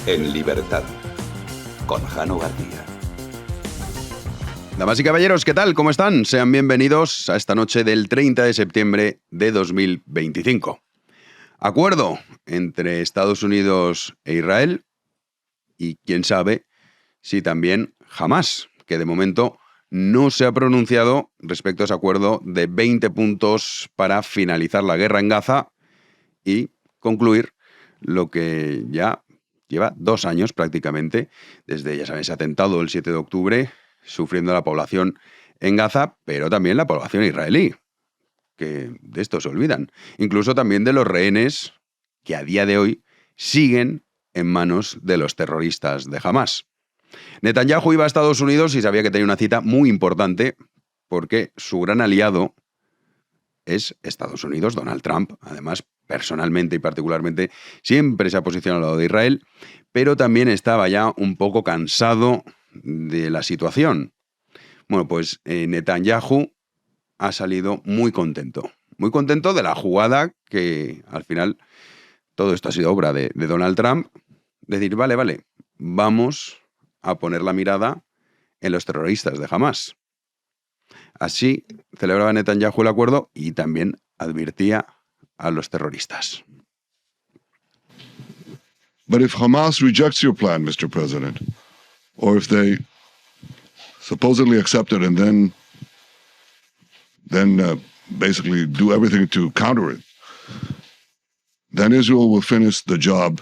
En libertad, con Jano García. Damas y caballeros, ¿qué tal? ¿Cómo están? Sean bienvenidos a esta noche del 30 de septiembre de 2025. Acuerdo entre Estados Unidos e Israel y quién sabe si también Hamás, que de momento no se ha pronunciado respecto a ese acuerdo de 20 puntos para finalizar la guerra en Gaza y concluir lo que ya lleva 2 años prácticamente, desde, ya sabéis, ese atentado del 7 de octubre, sufriendo la población en Gaza, pero también la población israelí, que de esto se olvidan. Incluso también de los rehenes que a día de hoy siguen en manos de los terroristas de Hamás. Netanyahu iba a Estados Unidos y sabía que tenía una cita muy importante porque su gran aliado es Estados Unidos, Donald Trump. Además, personalmente y particularmente, siempre se ha posicionado al lado de Israel, pero también estaba ya un poco cansado de la situación. Bueno, pues Netanyahu ha salido muy contento de la jugada que al final todo esto ha sido obra de Donald Trump. Decir, vale, vamos a poner la mirada en los terroristas de Hamás. Así celebraba Netanyahu el acuerdo y también advertía a los terroristas. But if Hamas rejects your plan, Mr. President, or if they supposedly accept it and then basically do everything to counter it, then Israel will finish the job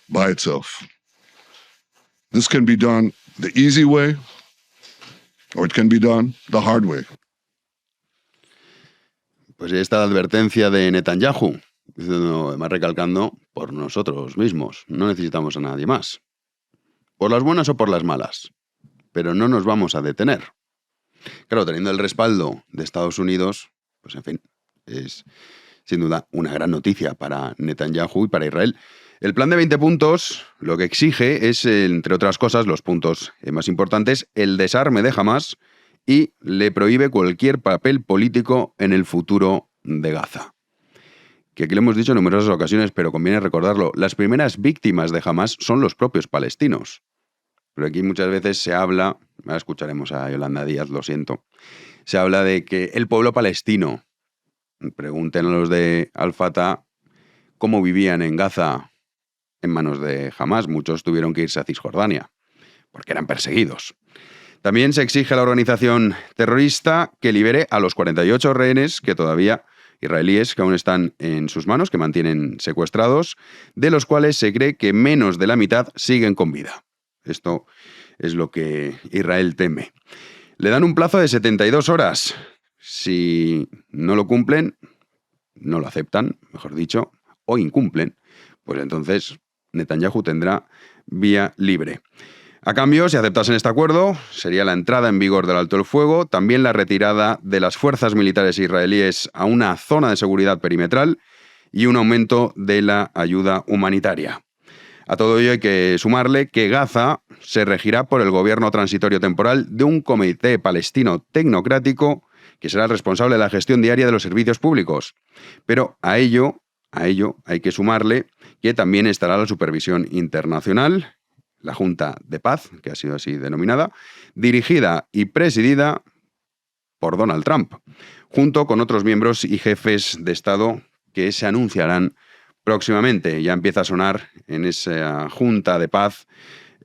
by itself. This can be done the easy way, or it can be done the hard way. Pues esta advertencia de Netanyahu, además recalcando por nosotros mismos, no necesitamos a nadie más. Por las buenas o por las malas, pero no nos vamos a detener. Claro, teniendo el respaldo de Estados Unidos, pues en fin, es sin duda una gran noticia para Netanyahu y para Israel. El plan de 20 puntos lo que exige es, entre otras cosas, los puntos más importantes, el desarme de Hamás y le prohíbe cualquier papel político en el futuro de Gaza. Que aquí lo hemos dicho en numerosas ocasiones, pero conviene recordarlo, las primeras víctimas de Hamás son los propios palestinos. Pero aquí muchas veces se habla, ahora escucharemos a Yolanda Díaz, lo siento, se habla de que el pueblo palestino, pregunten a los de Al-Fatah cómo vivían en Gaza en manos de Hamás. Muchos tuvieron que irse a Cisjordania, porque eran perseguidos. También se exige a la organización terrorista que libere a los 48 rehenes que todavía israelíes que aún están en sus manos, que mantienen secuestrados, de los cuales se cree que menos de la mitad siguen con vida. Esto es lo que Israel teme. Le dan un plazo de 72 horas. Si no lo cumplen, no lo aceptan, mejor dicho, o incumplen, pues entonces Netanyahu tendrá vía libre. A cambio, si aceptasen este acuerdo, sería la entrada en vigor del alto el fuego, también la retirada de las fuerzas militares israelíes a una zona de seguridad perimetral y un aumento de la ayuda humanitaria. A todo ello hay que sumarle que Gaza se regirá por el gobierno transitorio temporal de un comité palestino tecnocrático que será el responsable de la gestión diaria de los servicios públicos. Pero a ello hay que sumarle que también estará la supervisión internacional, la Junta de Paz, que ha sido así denominada, dirigida y presidida por Donald Trump, junto con otros miembros y jefes de Estado que se anunciarán próximamente. Ya empieza a sonar en esa Junta de Paz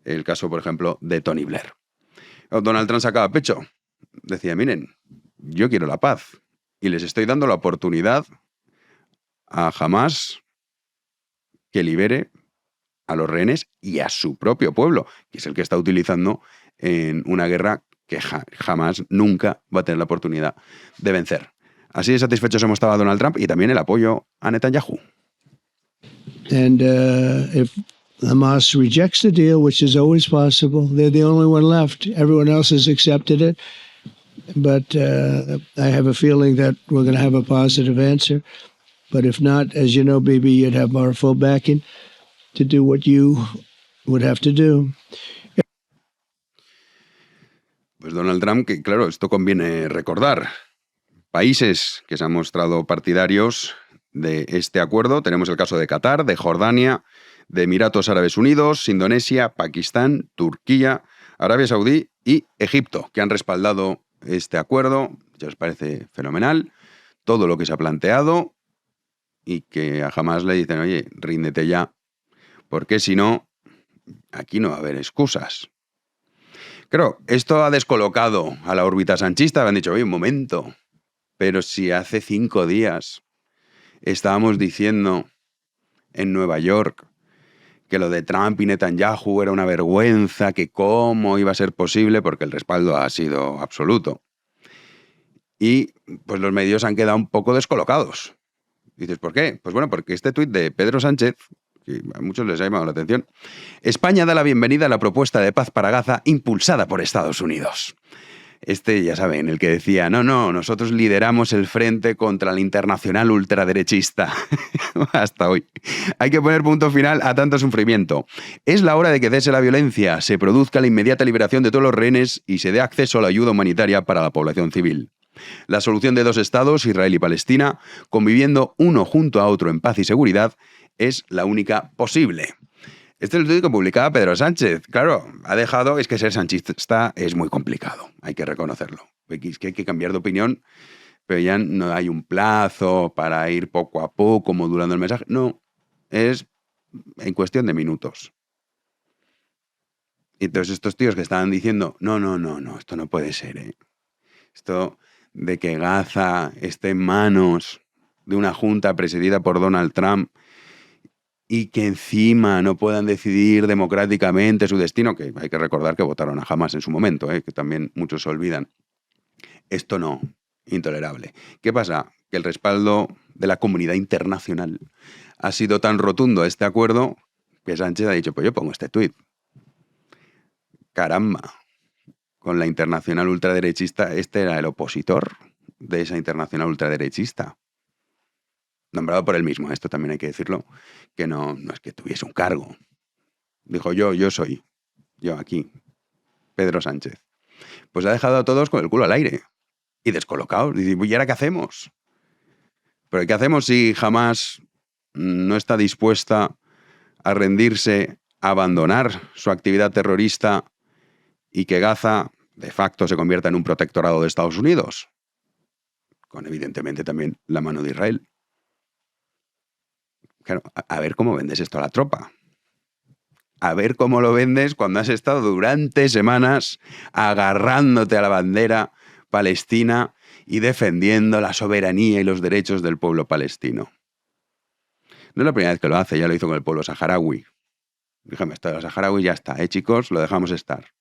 el caso, por ejemplo, de Tony Blair. Donald Trump sacaba pecho. Decía, miren, yo quiero la paz y les estoy dando la oportunidad a Hamás que libere a los rehenes y a su propio pueblo, que es el que está utilizando en una guerra que jamás, nunca va a tener la oportunidad de vencer. Así de satisfechos hemos estado a Donald Trump y también el apoyo a Netanyahu. And if Hamas rejects the deal, which is always possible, they're the only one left. Everyone else has accepted it. But I have a feeling that we're going to have a positive answer. But if not, as you know, Bibi, you'd have our full backing to do what you would have to do. Pues Donald Trump, que claro, esto conviene recordar. Países que se han mostrado partidarios de este acuerdo tenemos el caso de Qatar, de Jordania, de Emiratos Árabes Unidos, Indonesia, Pakistán, Turquía, Arabia Saudí y Egipto, que han respaldado este acuerdo. Ya os parece fenomenal todo lo que se ha planteado y que a Hamás le dicen, oye, ríndete ya, porque si no, aquí no va a haber excusas. Claro, esto ha descolocado a la órbita sanchista, me han dicho, oye, un momento, pero si hace 5 días estábamos diciendo en Nueva York que lo de Trump y Netanyahu era una vergüenza, que cómo iba a ser posible, porque el respaldo ha sido absoluto. Y pues los medios han quedado un poco descolocados. Dices, ¿por qué? Pues bueno, porque este tuit de Pedro Sánchez, que a muchos les ha llamado la atención, España da la bienvenida a la propuesta de paz para Gaza impulsada por Estados Unidos. Este, ya saben, el que decía, no, nosotros lideramos el frente contra la internacional ultraderechista. Hasta hoy. Hay que poner punto final a tanto sufrimiento. Es la hora de que cese la violencia, se produzca la inmediata liberación de todos los rehenes y se dé acceso a la ayuda humanitaria para la población civil. La solución de 2 estados, Israel y Palestina, conviviendo uno junto a otro en paz y seguridad, es la única posible. Este es el tuit que publicaba Pedro Sánchez. Claro, ha dejado, es que ser sanchista es muy complicado, hay que reconocerlo. Es que hay que cambiar de opinión, pero ya no hay un plazo para ir poco a poco modulando el mensaje. No, es en cuestión de minutos. Y entonces estos tíos que estaban diciendo, no, esto no puede ser, ¿eh? Esto de que Gaza esté en manos de una junta presidida por Donald Trump y que encima no puedan decidir democráticamente su destino, que hay que recordar que votaron a Hamás en su momento, que también muchos se olvidan. Esto no, intolerable. ¿Qué pasa? Que el respaldo de la comunidad internacional ha sido tan rotundo a este acuerdo que Sánchez ha dicho, pues yo pongo este tuit. Caramba. Con la internacional ultraderechista, este era el opositor de esa internacional ultraderechista. Nombrado por él mismo, esto también hay que decirlo, que no es que tuviese un cargo. Dijo yo soy, yo aquí, Pedro Sánchez. Pues ha dejado a todos con el culo al aire y descolocados. Dice, ¿y ahora qué hacemos? Pero ¿qué hacemos si Hamás no está dispuesta a rendirse, a abandonar su actividad terrorista y que Gaza de facto se convierta en un protectorado de Estados Unidos? Con evidentemente también la mano de Israel. Claro, a ver cómo vendes esto a la tropa. A ver cómo lo vendes cuando has estado durante semanas agarrándote a la bandera palestina y defendiendo la soberanía y los derechos del pueblo palestino. No es la primera vez que lo hace, ya lo hizo con el pueblo saharaui. Déjame, esto de los saharauis ya está, chicos, lo dejamos estar.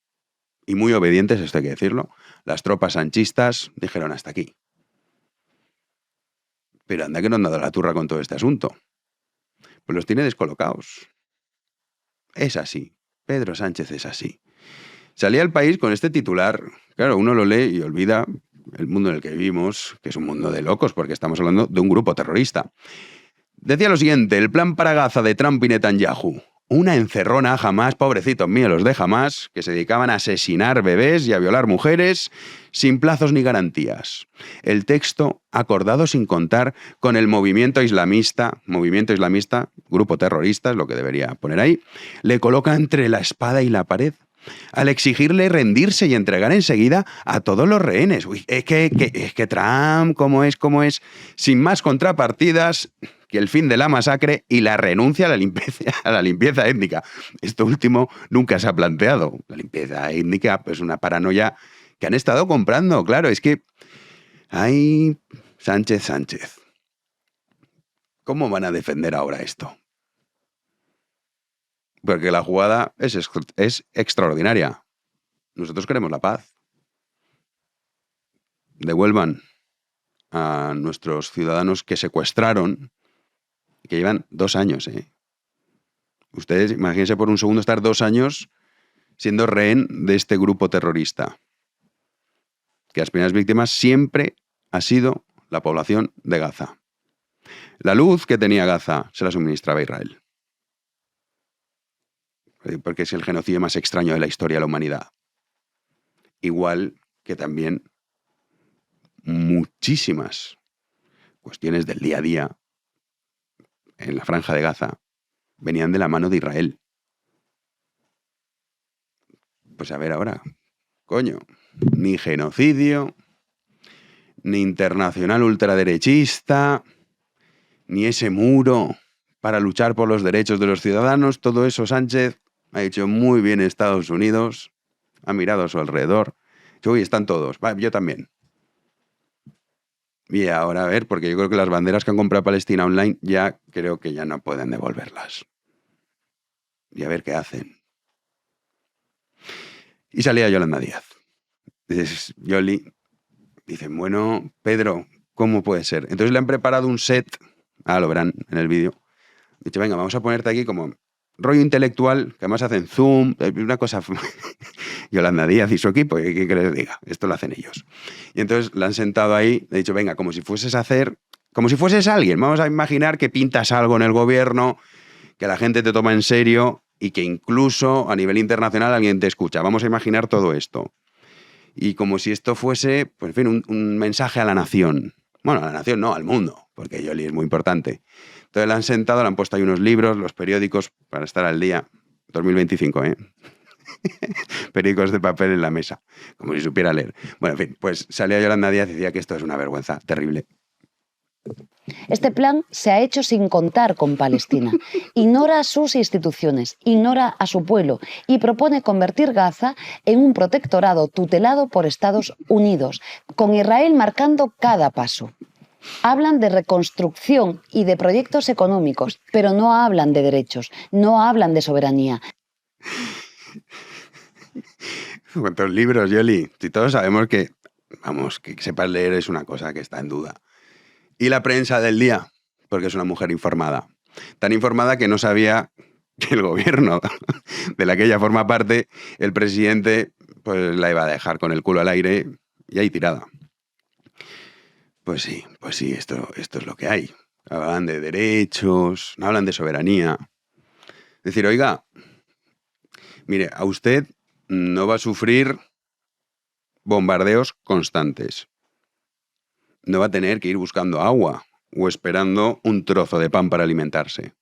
Y muy obedientes, esto hay que decirlo, las tropas sanchistas dijeron hasta aquí. Pero anda que no han dado la turra con todo este asunto. Pues los tiene descolocados. Es así. Pedro Sánchez es así. Salía al país con este titular. Claro, uno lo lee y olvida el mundo en el que vivimos, que es un mundo de locos, porque estamos hablando de un grupo terrorista. Decía lo siguiente, el plan para Gaza de Trump y Netanyahu. Una encerrona a Hamás, pobrecitos míos los de Hamás, que se dedicaban a asesinar bebés y a violar mujeres sin plazos ni garantías. El texto acordado sin contar con el movimiento islamista, grupo terrorista, es lo que debería poner ahí, le coloca entre la espada y la pared al exigirle rendirse y entregar enseguida a todos los rehenes. Uy, es que Trump, ¿cómo es? Sin más contrapartidas que el fin de la masacre y la renuncia a la limpieza étnica. Esto último nunca se ha planteado. La limpieza étnica, pues una paranoia que han estado comprando. Claro, es que ay, Sánchez. ¿Cómo van a defender ahora esto? Porque la jugada es extraordinaria. Nosotros queremos la paz. Devuelvan a nuestros ciudadanos que secuestraron, que llevan 2 años. Ustedes, imagínense por un segundo estar 2 años siendo rehén de este grupo terrorista. Que las primeras víctimas siempre ha sido la población de Gaza. La luz que tenía Gaza se la suministraba Israel. Porque es el genocidio más extraño de la historia de la humanidad. Igual que también muchísimas cuestiones del día a día en la Franja de Gaza venían de la mano de Israel. Pues a ver ahora, coño, ni genocidio, ni internacional ultraderechista, ni ese muro para luchar por los derechos de los ciudadanos, todo eso Sánchez ha hecho muy bien Estados Unidos, ha mirado a su alrededor, uy, están todos, va, yo también. Y ahora a ver, porque yo creo que las banderas que han comprado Palestina Online ya creo que ya no pueden devolverlas. Y a ver qué hacen. Y salía Yolanda Díaz. Dices, Yoli, dicen, bueno, Pedro, ¿cómo puede ser? Entonces le han preparado un set, lo verán en el vídeo. Dice, venga, vamos a ponerte aquí como rollo intelectual, que además hacen Zoom, una cosa... Yolanda Díaz y su equipo, ¿qué que les diga? Esto lo hacen ellos. Y entonces la han sentado ahí, le he dicho, venga, como si fueses alguien, vamos a imaginar que pintas algo en el gobierno, que la gente te toma en serio y que incluso a nivel internacional alguien te escucha. Vamos a imaginar todo esto. Y como si esto fuese, pues en fin, un mensaje a la nación. Bueno, a la nación no, al mundo, porque Yoli es muy importante. Entonces la han sentado, le han puesto ahí unos libros, los periódicos, para estar al día. 2025, periódicos de papel en la mesa, como si supiera leer. Bueno, en fin, pues salía Yolanda Díaz y decía que esto es una vergüenza terrible. Este plan se ha hecho sin contar con Palestina. Ignora a sus instituciones, ignora a su pueblo y propone convertir Gaza en un protectorado tutelado por Estados Unidos, con Israel marcando cada paso. Hablan de reconstrucción y de proyectos económicos, pero no hablan de derechos, no hablan de soberanía. ¿Cuántos libros, Yoli? Si todos sabemos que, vamos, que sepas leer es una cosa que está en duda. Y la prensa del día, porque es una mujer informada. Tan informada que no sabía que el gobierno de la que ella forma parte, el presidente, pues la iba a dejar con el culo al aire y ahí tirada. Pues sí, esto es lo que hay. Hablan de derechos, no hablan de soberanía. Decir, oiga, mire, a usted no va a sufrir bombardeos constantes. No va a tener que ir buscando agua o esperando un trozo de pan para alimentarse.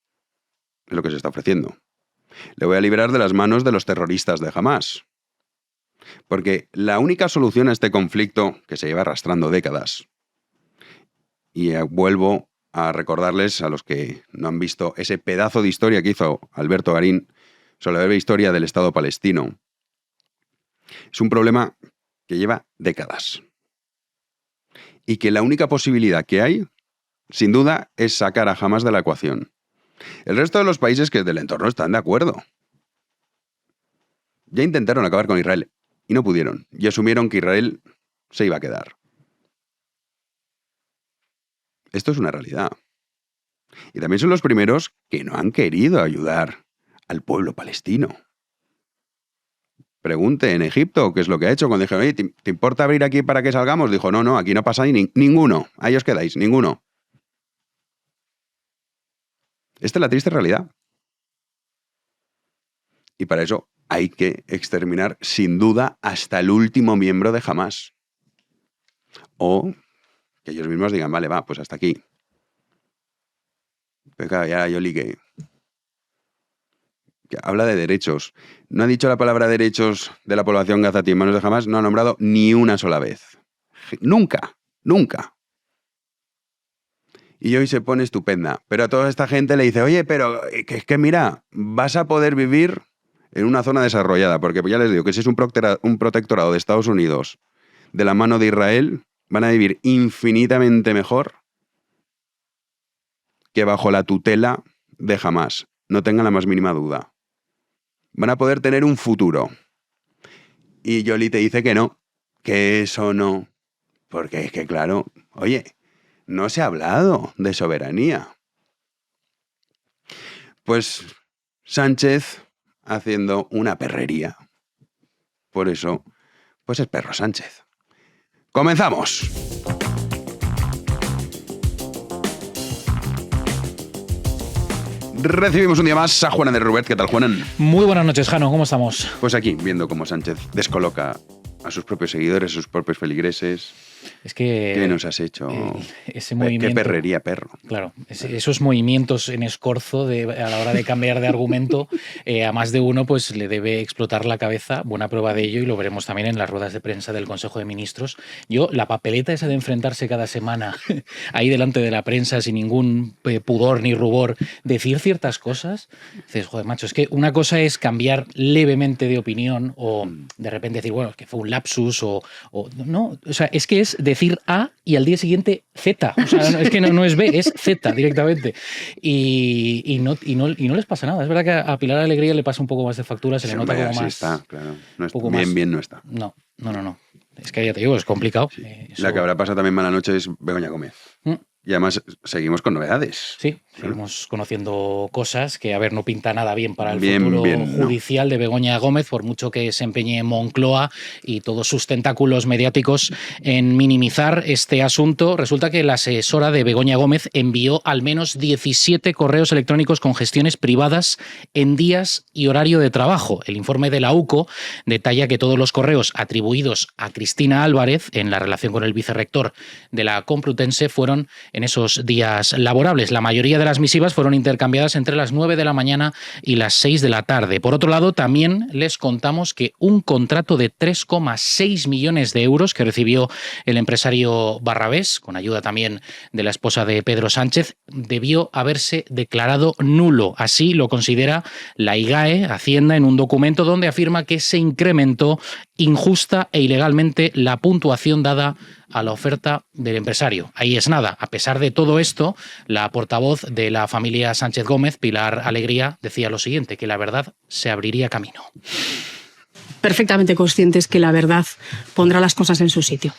Es lo que se está ofreciendo. Le voy a liberar de las manos de los terroristas de Hamás. Porque la única solución a este conflicto, que se lleva arrastrando décadas, y vuelvo a recordarles a los que no han visto ese pedazo de historia que hizo Alberto Garín sobre la breve historia del Estado palestino. Es un problema que lleva décadas. Y que la única posibilidad que hay, sin duda, es sacar a Hamás de la ecuación. El resto de los países que del entorno están de acuerdo. Ya intentaron acabar con Israel y no pudieron. Y asumieron que Israel se iba a quedar. Esto es una realidad. Y también son los primeros que no han querido ayudar al pueblo palestino. Pregunte en Egipto qué es lo que ha hecho. Cuando dijeron, oye, ¿te importa abrir aquí para que salgamos? Dijo, no, aquí no pasa ninguno. Ahí os quedáis, ninguno. Esta es la triste realidad. Y para eso hay que exterminar, sin duda, hasta el último miembro de Hamás. O que ellos mismos digan, vale, va, pues hasta aquí. Pero claro, ya Yoli que habla de derechos. No ha dicho la palabra derechos de la población gazatí en manos de Hamás, no ha nombrado ni una sola vez. Nunca. Y hoy se pone estupenda. Pero a toda esta gente le dice, oye, pero que mira, vas a poder vivir en una zona desarrollada, porque ya les digo que si es un protectorado de Estados Unidos de la mano de Israel, van a vivir infinitamente mejor que bajo la tutela de Hamás. No tengan la más mínima duda. Van a poder tener un futuro. Y Yoli te dice que no, que eso no. Porque es que, claro, oye, no se ha hablado de soberanía. Pues Sánchez haciendo una perrería. Por eso, pues es Perro Sánchez. ¡Comenzamos! Recibimos un día más a Juanan de Rubert. ¿Qué tal, Juanan? Muy buenas noches, Jano. ¿Cómo estamos? Pues aquí, viendo cómo Sánchez descoloca a sus propios seguidores, a sus propios feligreses, Es que... ¿Qué nos has hecho? Ese movimiento... ¿Qué perrería, perro? Claro, esos movimientos en escorzo a la hora de cambiar de argumento, a más de uno pues le debe explotar la cabeza. Buena prueba de ello, y lo veremos también en las ruedas de prensa del Consejo de Ministros. La papeleta esa de enfrentarse cada semana ahí delante de la prensa sin ningún pudor ni rubor, decir ciertas cosas, dices, joder, macho, es que una cosa es cambiar levemente de opinión o de repente decir, bueno, es que fue un lapsus no, o sea, es que es decir A y al día siguiente Z. O sea, es que no es B, es Z directamente. Y no les pasa nada. Es verdad que a Pilar Alegría le pasa un poco más de factura, se le nota como más... está, claro. No está, poco más, bien no está. No. Es que ya te digo, es complicado. Sí. La que habrá pasado también mala noche es Begoña Gómez. Y además seguimos con novedades. Sí, seguimos conociendo cosas que, a ver, no pinta nada bien para el futuro judicial de Begoña Gómez, por mucho que se empeñe Moncloa y todos sus tentáculos mediáticos en minimizar este asunto. Resulta que la asesora de Begoña Gómez envió al menos 17 correos electrónicos con gestiones privadas en días y horario de trabajo. El informe de la UCO detalla que todos los correos atribuidos a Cristina Álvarez en la relación con el vicerrector de la Complutense fueron en esos días laborables. La mayoría de las misivas fueron intercambiadas entre las 9 de la mañana y las 6 de la tarde. Por otro lado, también les contamos que un contrato de 3,6 millones de euros que recibió el empresario Barrabés, con ayuda también de la esposa de Pedro Sánchez, debió haberse declarado nulo. Así lo considera la IGAE, Hacienda, en un documento donde afirma que se incrementó injusta e ilegalmente la puntuación dada a la oferta del empresario. Ahí es nada. A pesar de todo esto, la portavoz de la familia Sánchez Gómez, Pilar Alegría, decía lo siguiente, que la verdad se abriría camino. Perfectamente conscientes que la verdad pondrá las cosas en su sitio.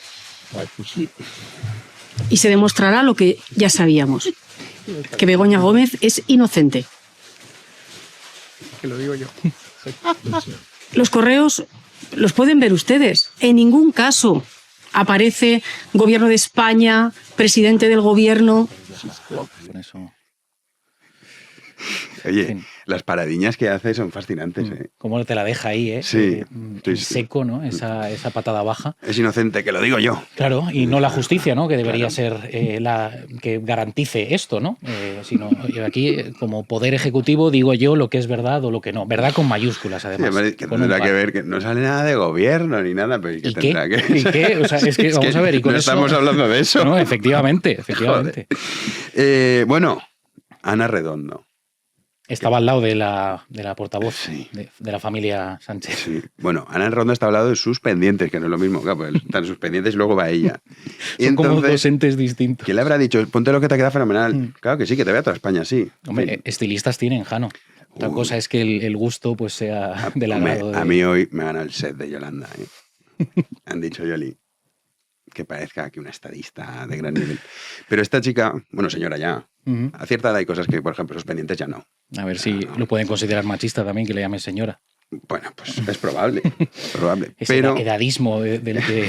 Y se demostrará lo que ya sabíamos, que Begoña Gómez es inocente. Que lo digo yo. Los correos los pueden ver ustedes. En ningún caso aparece Gobierno de España, presidente del Gobierno. Con eso... Oye, en fin, las paradiñas que hace son fascinantes. cómo te la deja ahí, Sí, en seco, ¿no? Esa patada baja. Es inocente, que lo digo yo. Claro, y no la justicia, ¿no? Que debería ser la que garantice esto, ¿no? Sino yo aquí, como poder ejecutivo, digo yo lo que es verdad o lo que no. Verdad con mayúsculas, además. Sí, que tendrá que ver, que no sale nada de gobierno ni nada, pero que ¿Y tendrá qué? que... ¿Y qué? O sea, es que vamos a ver, y con no eso... estamos hablando de eso. No, efectivamente. Joder. Bueno, Ana Redondo. Estaba al lado de la portavoz Sí. de la familia Sánchez. Sí. Bueno, Ana Redondo está hablando de sus pendientes, que no es lo mismo. Claro, pues están sus pendientes y luego va ella. Y Son como entonces, dos entes distintos. ¿quién le habrá dicho? Ponte lo que te queda fenomenal. Claro que sí, que te vea toda España, sí. Hombre, estilistas tienen, Jano. Otra cosa es que el gusto pues sea del agrado de... A mí hoy me gana el set de Yolanda. Han dicho, Yoli, que parezca que una estadista de gran nivel. Pero esta chica, bueno, señora ya, a cierta edad hay cosas que, por ejemplo, sus pendientes ya no. A ver si lo pueden considerar machista también, que le llamen señora. Bueno, pues es probable. Ese Pero edadismo del que...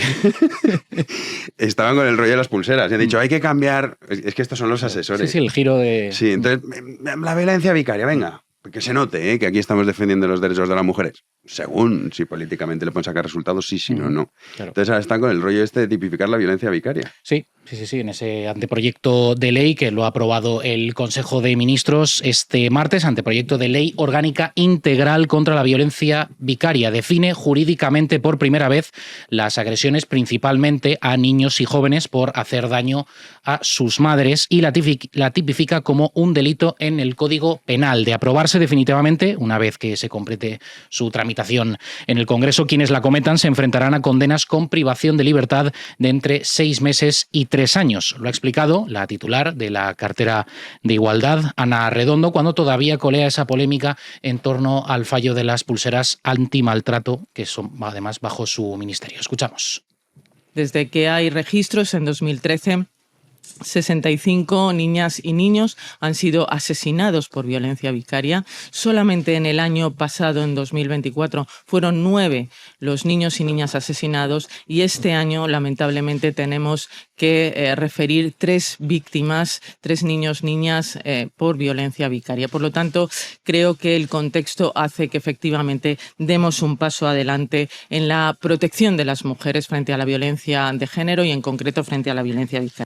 estaban con el rollo de las pulseras y han dicho, hay que cambiar... Es que estos son los asesores. Sí, el giro de... Sí, entonces, la violencia vicaria, venga, que se note, que aquí estamos defendiendo los derechos de las mujeres. Según si políticamente le pueden sacar resultados, sí, si no, no. Claro. Entonces ahora están con el rollo este de tipificar la violencia vicaria. Sí, en ese anteproyecto de ley que lo ha aprobado el Consejo de Ministros este martes, anteproyecto de ley orgánica integral contra la violencia vicaria. Define jurídicamente por primera vez las agresiones principalmente a niños y jóvenes por hacer daño a sus madres y la tipifica como un delito en el Código Penal. De aprobarse definitivamente, una vez que se complete su tramitación en el Congreso, quienes la cometan se enfrentarán a condenas con privación de libertad de entre 6 meses y 3 años. Lo ha explicado la titular de la cartera de Igualdad, Ana Redondo, cuando todavía colea esa polémica en torno al fallo de las pulseras antimaltrato, que son además bajo su ministerio. Escuchamos. Desde que hay registros en 2013, 65 niñas y niños han sido asesinados por violencia vicaria. Solamente en el año pasado, en 2024, fueron 9 los niños y niñas asesinados y este año, lamentablemente, tenemos que referir 3 víctimas, 3 niños, niñas por violencia vicaria. Por lo tanto, creo que el contexto hace que efectivamente demos un paso adelante en la protección de las mujeres frente a la violencia de género y en concreto frente a la violencia vicaria.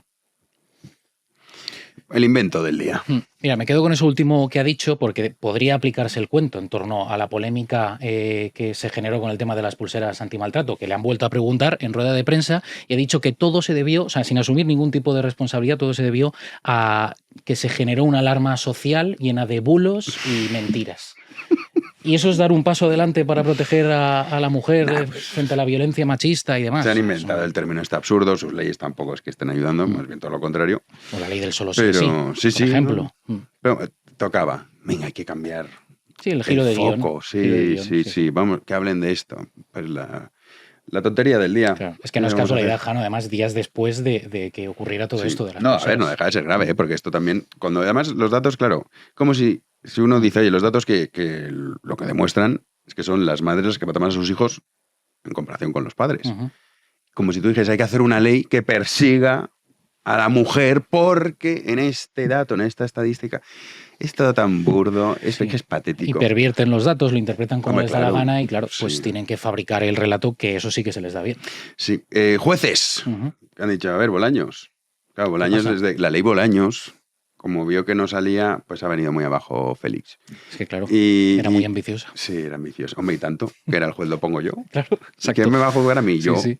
El invento del día. Mira, me quedo con eso último que ha dicho porque podría aplicarse el cuento en torno a la polémica que se generó con el tema de las pulseras antimaltrato, que le han vuelto a preguntar en rueda de prensa y ha dicho que todo se debió, o sea, sin asumir ningún tipo de responsabilidad, todo se debió a que se generó una alarma social llena de bulos y mentiras. Y eso es dar un paso adelante para proteger a la mujer frente a la violencia machista y demás. Se han inventado el término este absurdo, sus leyes tampoco es que estén ayudando, más bien todo lo contrario. O la ley del solo sí, por ejemplo. No. Pero tocaba, venga, hay que cambiar el giro de foco. guión. Sí, vamos, que hablen de esto. Pues la tontería del día. Claro. Es que no es casualidad, Jano, además días después de que ocurriera todo esto de las No, pulseras. a ver, no deja de ser grave, porque esto también, cuando además los datos, claro, como si uno dice, oye, los datos que lo que demuestran es que son las madres las que matan a sus hijos en comparación con los padres. Uh-huh. Como si tú dijeras, hay que hacer una ley que persiga a la mujer porque en este dato, en esta estadística, es todo tan burdo, que es patético. Y pervierten los datos, lo interpretan como les da la gana y claro, sí. pues tienen que fabricar el relato que eso sí que se les da bien. Sí, jueces, que han dicho, a ver, Bolaños. Claro, Bolaños, desde la ley Bolaños, como vio que no salía, pues ha venido muy abajo Félix. Es que claro, era muy ambiciosa. Sí, era ambiciosa. Hombre, y tanto, que era el juez, lo pongo yo. Claro, exacto. ¿Quién me va a juzgar a mí? Yo. Sí.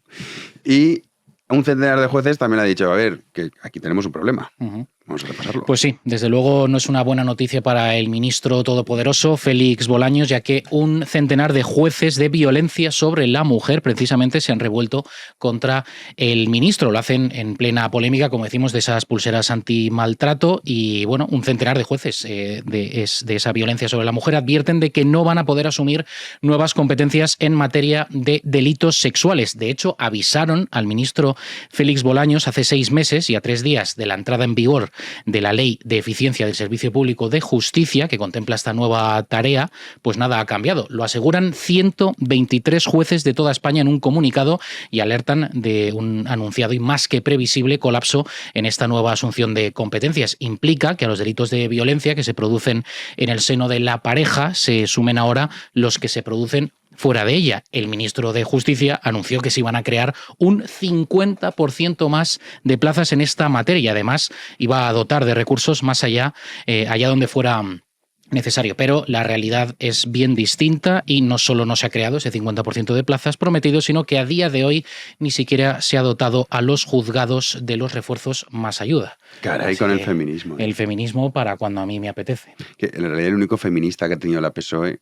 Y un centenar de jueces también ha dicho, a ver, que aquí tenemos un problema. Uh-huh. Vamos a repasarlo. Pues sí, desde luego no es una buena noticia para el ministro todopoderoso Félix Bolaños, ya que un centenar de jueces de violencia sobre la mujer precisamente se han revuelto contra el ministro. Lo hacen en plena polémica, como decimos, de esas pulseras antimaltrato y, bueno, un centenar de jueces de esa violencia sobre la mujer advierten de que no van a poder asumir nuevas competencias en materia de delitos sexuales. De hecho, avisaron al ministro Félix Bolaños hace 6 meses y a 3 días de la entrada en vigor de la Ley de Eficiencia del Servicio Público de Justicia, que contempla esta nueva tarea, pues nada ha cambiado. Lo aseguran 123 jueces de toda España en un comunicado y alertan de un anunciado y más que previsible colapso en esta nueva asunción de competencias. Implica que a los delitos de violencia que se producen en el seno de la pareja se sumen ahora los que se producen fuera de ella. El ministro de Justicia anunció que se iban a crear un 50% más de plazas en esta materia y además iba a dotar de recursos más allá donde fuera necesario. Pero la realidad es bien distinta y no solo no se ha creado ese 50% de plazas prometidos, sino que a día de hoy ni siquiera se ha dotado a los juzgados de los refuerzos más ayuda. Caray, con el feminismo. El feminismo para cuando a mí me apetece. Que en realidad el único feminista que ha tenido la PSOE,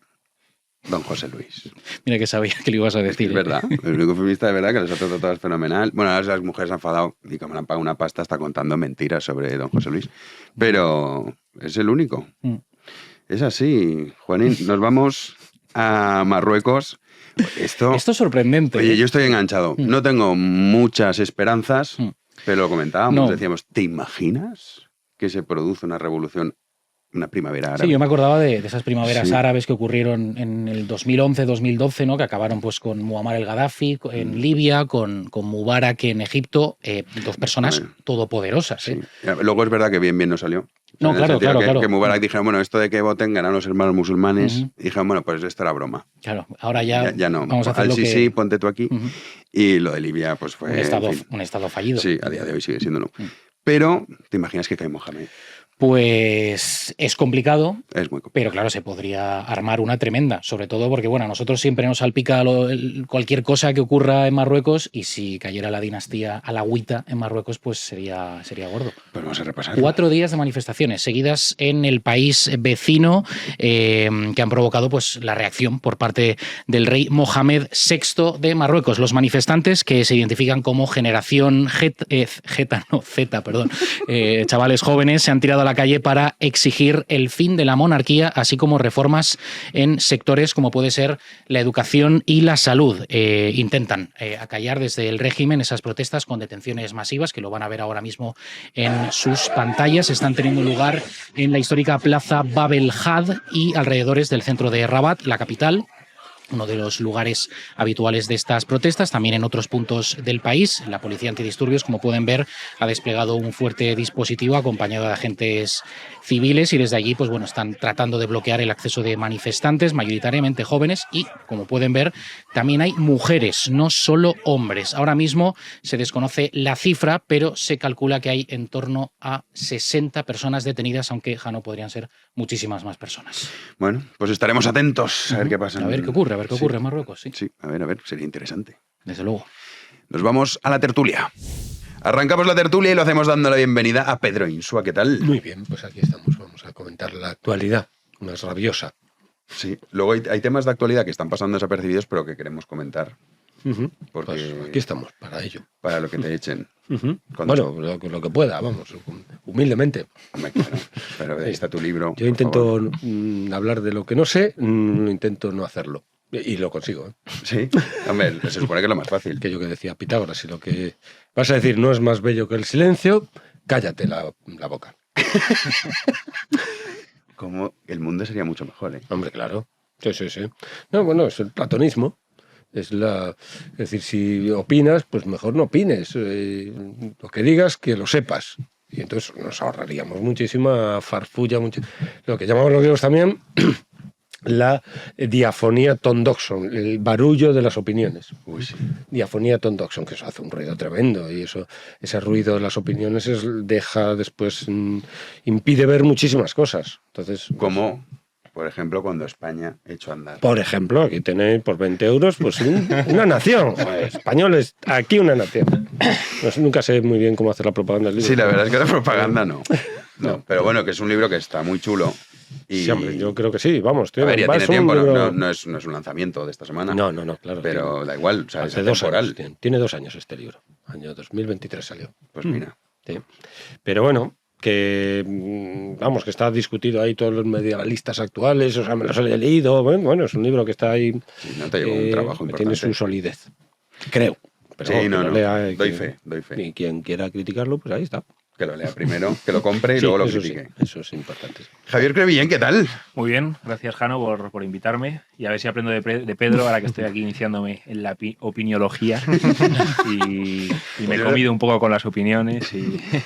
don José Luis. Mira que sabía que lo ibas a decir. Es verdad, el único feminista de verdad que les ha tratado todas fenomenal. Bueno, ahora las mujeres han enfadado y como le han pagado una pasta está contando mentiras sobre don José Luis. Pero es el único. Es así, Juanín. Nos vamos a Marruecos. Esto es sorprendente. Oye, yo estoy enganchado. No tengo muchas esperanzas, pero lo comentábamos. Decíamos, ¿te imaginas que se produce una revolución, una primavera árabe? Sí, yo me acordaba de esas primaveras árabes que ocurrieron en el 2011-2012, ¿no? Que acabaron pues con Muammar el Gaddafi en Libia, con Mubarak en Egipto, 2 personas todopoderosas. Sí. Luego es verdad que bien no salió. No, claro. Que Mubarak dijeron, bueno, esto de que voten ganan los hermanos musulmanes, y dijeron, bueno, pues esto era broma. Claro, ahora ya no. Vamos a hacer sí, ponte tú aquí. Y lo de Libia, pues fue... Un estado fallido. Sí, a día de hoy sigue siéndolo. Pero, ¿te imaginas que cae Mohamed? Pues es complicado, es muy complicado. Pero claro, se podría armar una tremenda, sobre todo porque, bueno, a nosotros siempre nos salpica cualquier cosa que ocurra en Marruecos y si cayera la dinastía alawita en Marruecos, pues sería gordo. Pues vamos a repasar. 4 días de manifestaciones seguidas en el país vecino que han provocado pues la reacción por parte del rey Mohamed VI de Marruecos. Los manifestantes, que se identifican como generación Z, chavales jóvenes, se han tirado a la calle para exigir el fin de la monarquía, así como reformas en sectores como puede ser la educación y la salud. Intentan acallar desde el régimen esas protestas con detenciones masivas, que lo van a ver ahora mismo en sus pantallas. Están teniendo lugar en la histórica plaza Bab el Had y alrededores del centro de Rabat, la capital, uno de los lugares habituales de estas protestas. También en otros puntos del país, la policía antidisturbios, como pueden ver, ha desplegado un fuerte dispositivo acompañado de agentes civiles y desde allí pues bueno, están tratando de bloquear el acceso de manifestantes, mayoritariamente jóvenes, y como pueden ver también hay mujeres, no solo hombres. Ahora mismo se desconoce la cifra, pero se calcula que hay en torno a 60 personas detenidas, aunque Jano, podrían ser muchísimas más personas. Bueno, pues estaremos atentos a ver qué pasa. A ver qué ocurre en Marruecos. Sí, a ver, sería interesante. Desde luego. Nos vamos a la tertulia. Arrancamos la tertulia y lo hacemos dando la bienvenida a Pedro Insua. ¿Qué tal? Muy bien, pues aquí estamos. Vamos a comentar la actualidad más rabiosa. Sí, luego hay temas de actualidad que están pasando desapercibidos, pero que queremos comentar. Porque Pues aquí estamos, para ello. Para lo que te echen. Bueno, lo que pueda, vamos, humildemente. Hombre, claro, pero ahí está tu libro. Yo intento hablar de lo que no sé, intento no hacerlo. Y lo consigo. Sí, hombre, se supone que es lo más fácil. Aquello que decía Pitágoras, si lo que vas a decir no es más bello que el silencio, cállate la boca. Como el mundo sería mucho mejor, ¿eh? Hombre, claro. Sí. No, bueno, es el platonismo. Es decir, si opinas, pues mejor no opines. Lo que digas, que lo sepas. Y entonces nos ahorraríamos muchísima farfulla, lo que llamamos los griegos también la diafonía tondoxon, el barullo de las opiniones. Uy, sí. Diafonía tondoxon, que eso hace un ruido tremendo, y ese ruido de las opiniones deja después, impide ver muchísimas cosas. Entonces, como, por ejemplo, cuando España echó a andar. Por ejemplo, aquí tenéis por 20 euros pues una nación. Joder, españoles, aquí una nación. Nunca sé muy bien cómo hacer la propaganda del libro. Sí, la verdad es que la propaganda no. Pero bueno, que es un libro que está muy chulo. Y... Sí, hombre, yo creo que sí, vamos. A ver, ya tiene tiempo, no es un lanzamiento de esta semana. No, claro. Pero da igual, o sea, hace 2 años. Tiene 2 años este libro. Año 2023 salió. Pues mira. Sí. Pero bueno, que vamos, que está discutido ahí todos los medievalistas actuales, o sea, me los he leído. Bueno, es un libro que está ahí. Sí, no te llevo un trabajo importante. Tiene su solidez. Creo. Pero sí, no. Doy fe. Y quien quiera criticarlo, pues ahí está. Que lo lea primero, que lo compre y luego lo critique. Sí, eso es importante. Javier Crevillén, ¿qué tal? Muy bien, gracias Jano por invitarme y a ver si aprendo de Pedro ahora que estoy aquí iniciándome en la opiniología y me he comido un poco con las opiniones.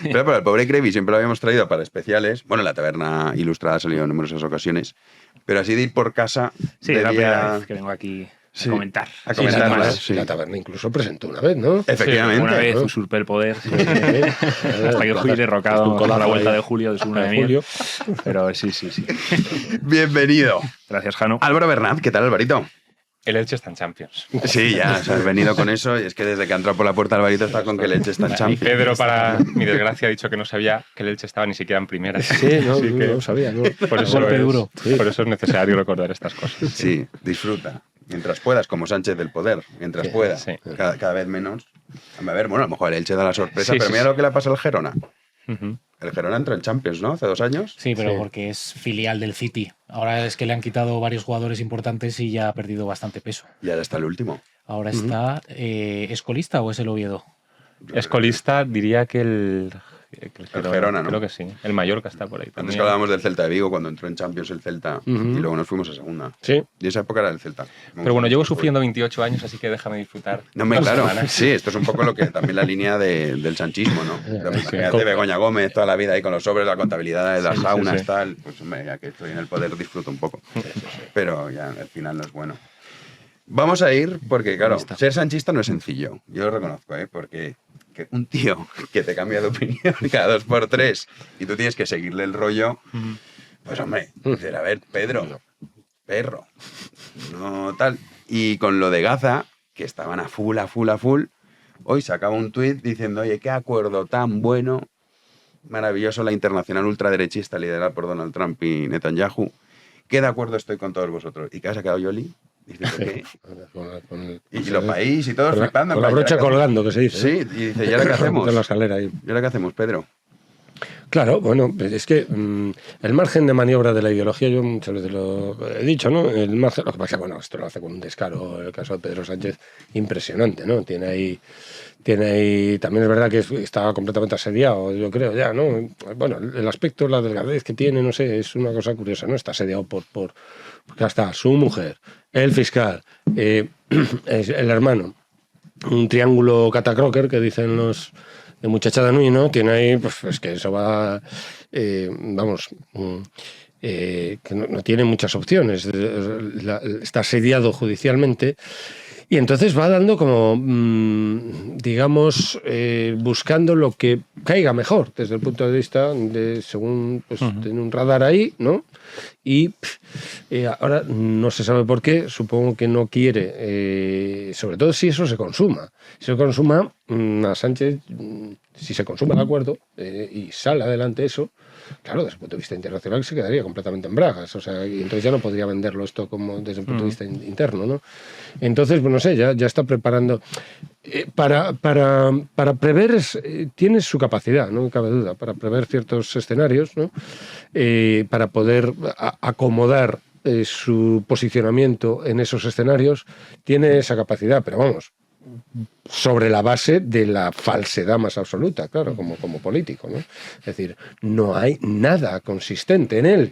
Pero para el pobre Crevi siempre lo habíamos traído para especiales. Bueno, la taberna ilustrada ha salido en numerosas ocasiones, pero así de ir por casa... Sí, es la primera vez que vengo aquí a comentar. A comentar más. Sí. La taberna incluso presentó una vez, ¿no? Efectivamente. Sí, una vez usurpé el poder. Sí. Hasta que fui derrocado a la vuelta de julio de su luna de miel. Pero sí. Bienvenido. Gracias, Jano. Álvaro Bernat, ¿qué tal, Alvarito? El Elche está en Champions. Sí, ya, has venido con eso. Y es que desde que ha entrado por la puerta Alvarito está con que el Elche está en Champions. Y Pedro, para mi desgracia, ha dicho que no sabía que el Elche estaba ni siquiera en primera. Sí, no sabía. No. Por eso es necesario recordar estas cosas. Sí, disfruta. Mientras puedas, como Sánchez del Poder. Mientras puedas. Sí. Cada vez menos. A ver, bueno, a lo mejor el Elche da la sorpresa, pero mira lo que le pasa al Girona. El Girona entró en Champions, ¿no? Hace 2 años. Sí, pero porque es filial del City. Ahora es que le han quitado varios jugadores importantes y ya ha perdido bastante peso. Y ahora está el último. Ahora está... ¿Es colista o es el Oviedo? Es colista, diría que el Girona, ¿no? Creo que sí. El Mallorca está por ahí también. Antes que hablábamos del Celta de Vigo, cuando entró en Champions el Celta, y luego nos fuimos a segunda. Sí. Y esa época era el Celta. Pero bueno, llevo sufriendo 28 años, así que déjame disfrutar. No, claro. Sí, esto es un poco lo que también la línea del sanchismo, ¿no? De Begoña Gómez toda la vida ahí con los sobres, la contabilidad de las saunas, tal. Pues hombre, ya que estoy en el poder disfruto un poco. Pero ya al final no es bueno. Vamos a ir, porque claro, ser sanchista no es sencillo. Yo lo reconozco, porque que un tío que te cambia de opinión cada 2x3 y tú tienes que seguirle el rollo, pues hombre, decir, a ver, Pedro, perro, no tal. Y con lo de Gaza, que estaban a full, hoy sacaba un tuit diciendo, oye, qué acuerdo tan bueno, maravilloso, la internacional ultraderechista liderada por Donald Trump y Netanyahu, que de acuerdo estoy con todos vosotros. ¿Y qué ha sacado Yoli? Diciendo que... y los países y todos flipando. Con la brocha colgando, que se dice. Sí, y dice, ¿y ahora qué hacemos? En la escalera ahí. ¿Y ahora qué hacemos, Pedro? Claro, bueno, es que el margen de maniobra de la ideología, yo muchas veces lo he dicho, ¿no? El margen, lo que pasa, bueno, esto lo hace con un descaro, el caso de Pedro Sánchez, impresionante, ¿no? Tiene ahí, también es verdad que está completamente asediado, yo creo, ya, ¿no? Bueno, el aspecto, la delgadez que tiene, no sé, es una cosa curiosa, ¿no? Está asediado porque hasta su mujer, el fiscal, el hermano, un triángulo catacroker que dicen los de muchachada Nui, ¿no? Tiene ahí, pues es que eso va, vamos, que no tiene muchas opciones, está asediado judicialmente. Y entonces va dando como, digamos, buscando lo que caiga mejor desde el punto de vista de, según, pues, tiene un radar ahí, ¿no? Y ahora no se sabe por qué, supongo que no quiere, sobre todo si eso se consuma. Si se consuma, a Sánchez, si se consuma el acuerdo y sale adelante eso, claro, desde el punto de vista internacional se quedaría completamente en bragas, o sea, y entonces ya no podría venderlo esto como desde el punto de vista interno, ¿no? Entonces, pues no sé, ya está preparando. Para prever, tiene su capacidad, no cabe duda, para prever ciertos escenarios, ¿no? Para poder acomodar su posicionamiento en esos escenarios, tiene esa capacidad, pero vamos, sobre la base de la falsedad más absoluta, claro, como político, ¿no? Es decir, no hay nada consistente en él,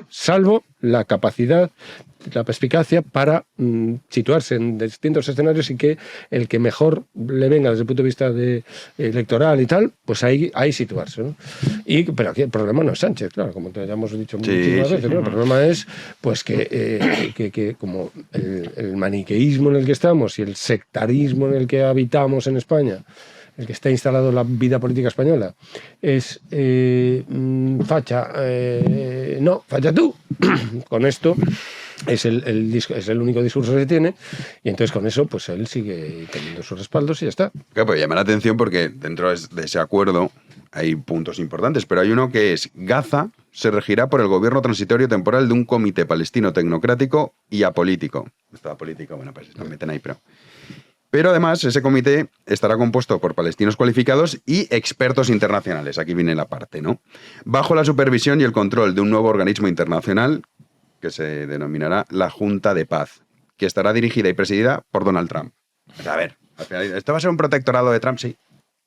salvo la capacidad, la perspicacia para situarse en distintos escenarios y que el que mejor le venga desde el punto de vista electoral y tal, pues ahí situarse, ¿no? Pero aquí el problema no es Sánchez, claro, como ya hemos dicho muchísimas veces, ¿no? El problema es pues que como el maniqueísmo en el que estamos y el sectarismo en el que habitamos en España, el que está instalado en la vida política española, es facha, no, facha tú. Con esto es el único discurso que tiene, y entonces con eso pues él sigue teniendo sus respaldos y ya está. Claro, pues llama la atención porque dentro de ese acuerdo hay puntos importantes, pero hay uno que es: Gaza se regirá por el gobierno transitorio temporal de un comité palestino tecnocrático y apolítico. Esto apolítico, bueno, pues lo meten ahí, pero además ese comité estará compuesto por palestinos cualificados y expertos internacionales. Aquí viene la parte, ¿no? Bajo la supervisión y el control de un nuevo organismo internacional que se denominará la Junta de Paz, que estará dirigida y presidida por Donald Trump. A ver, al final, ¿esto va a ser un protectorado de Trump? Sí.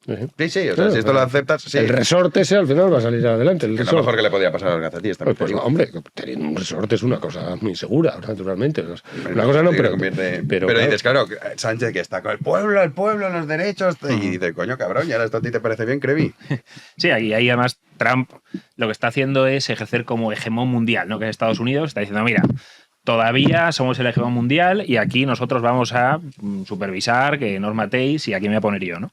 Sí, o sea, si esto lo aceptas, sí. El resort ese al final va a salir adelante. Es lo mejor que le podía pasar a los gazatíes también. Pues, hombre, tener un resort es una cosa muy segura, naturalmente. Una cosa no, pero claro. Dices, claro, Sánchez que está con el pueblo, los derechos, y dices, coño, cabrón, ¿y ahora esto a ti te parece bien, Crevi? Sí, ahí además Trump lo que está haciendo es ejercer como hegemón mundial, ¿no? Que es Estados Unidos, está diciendo, mira, todavía somos el hegemón mundial y aquí nosotros vamos a supervisar que no os matéis y aquí me voy a poner yo, ¿no?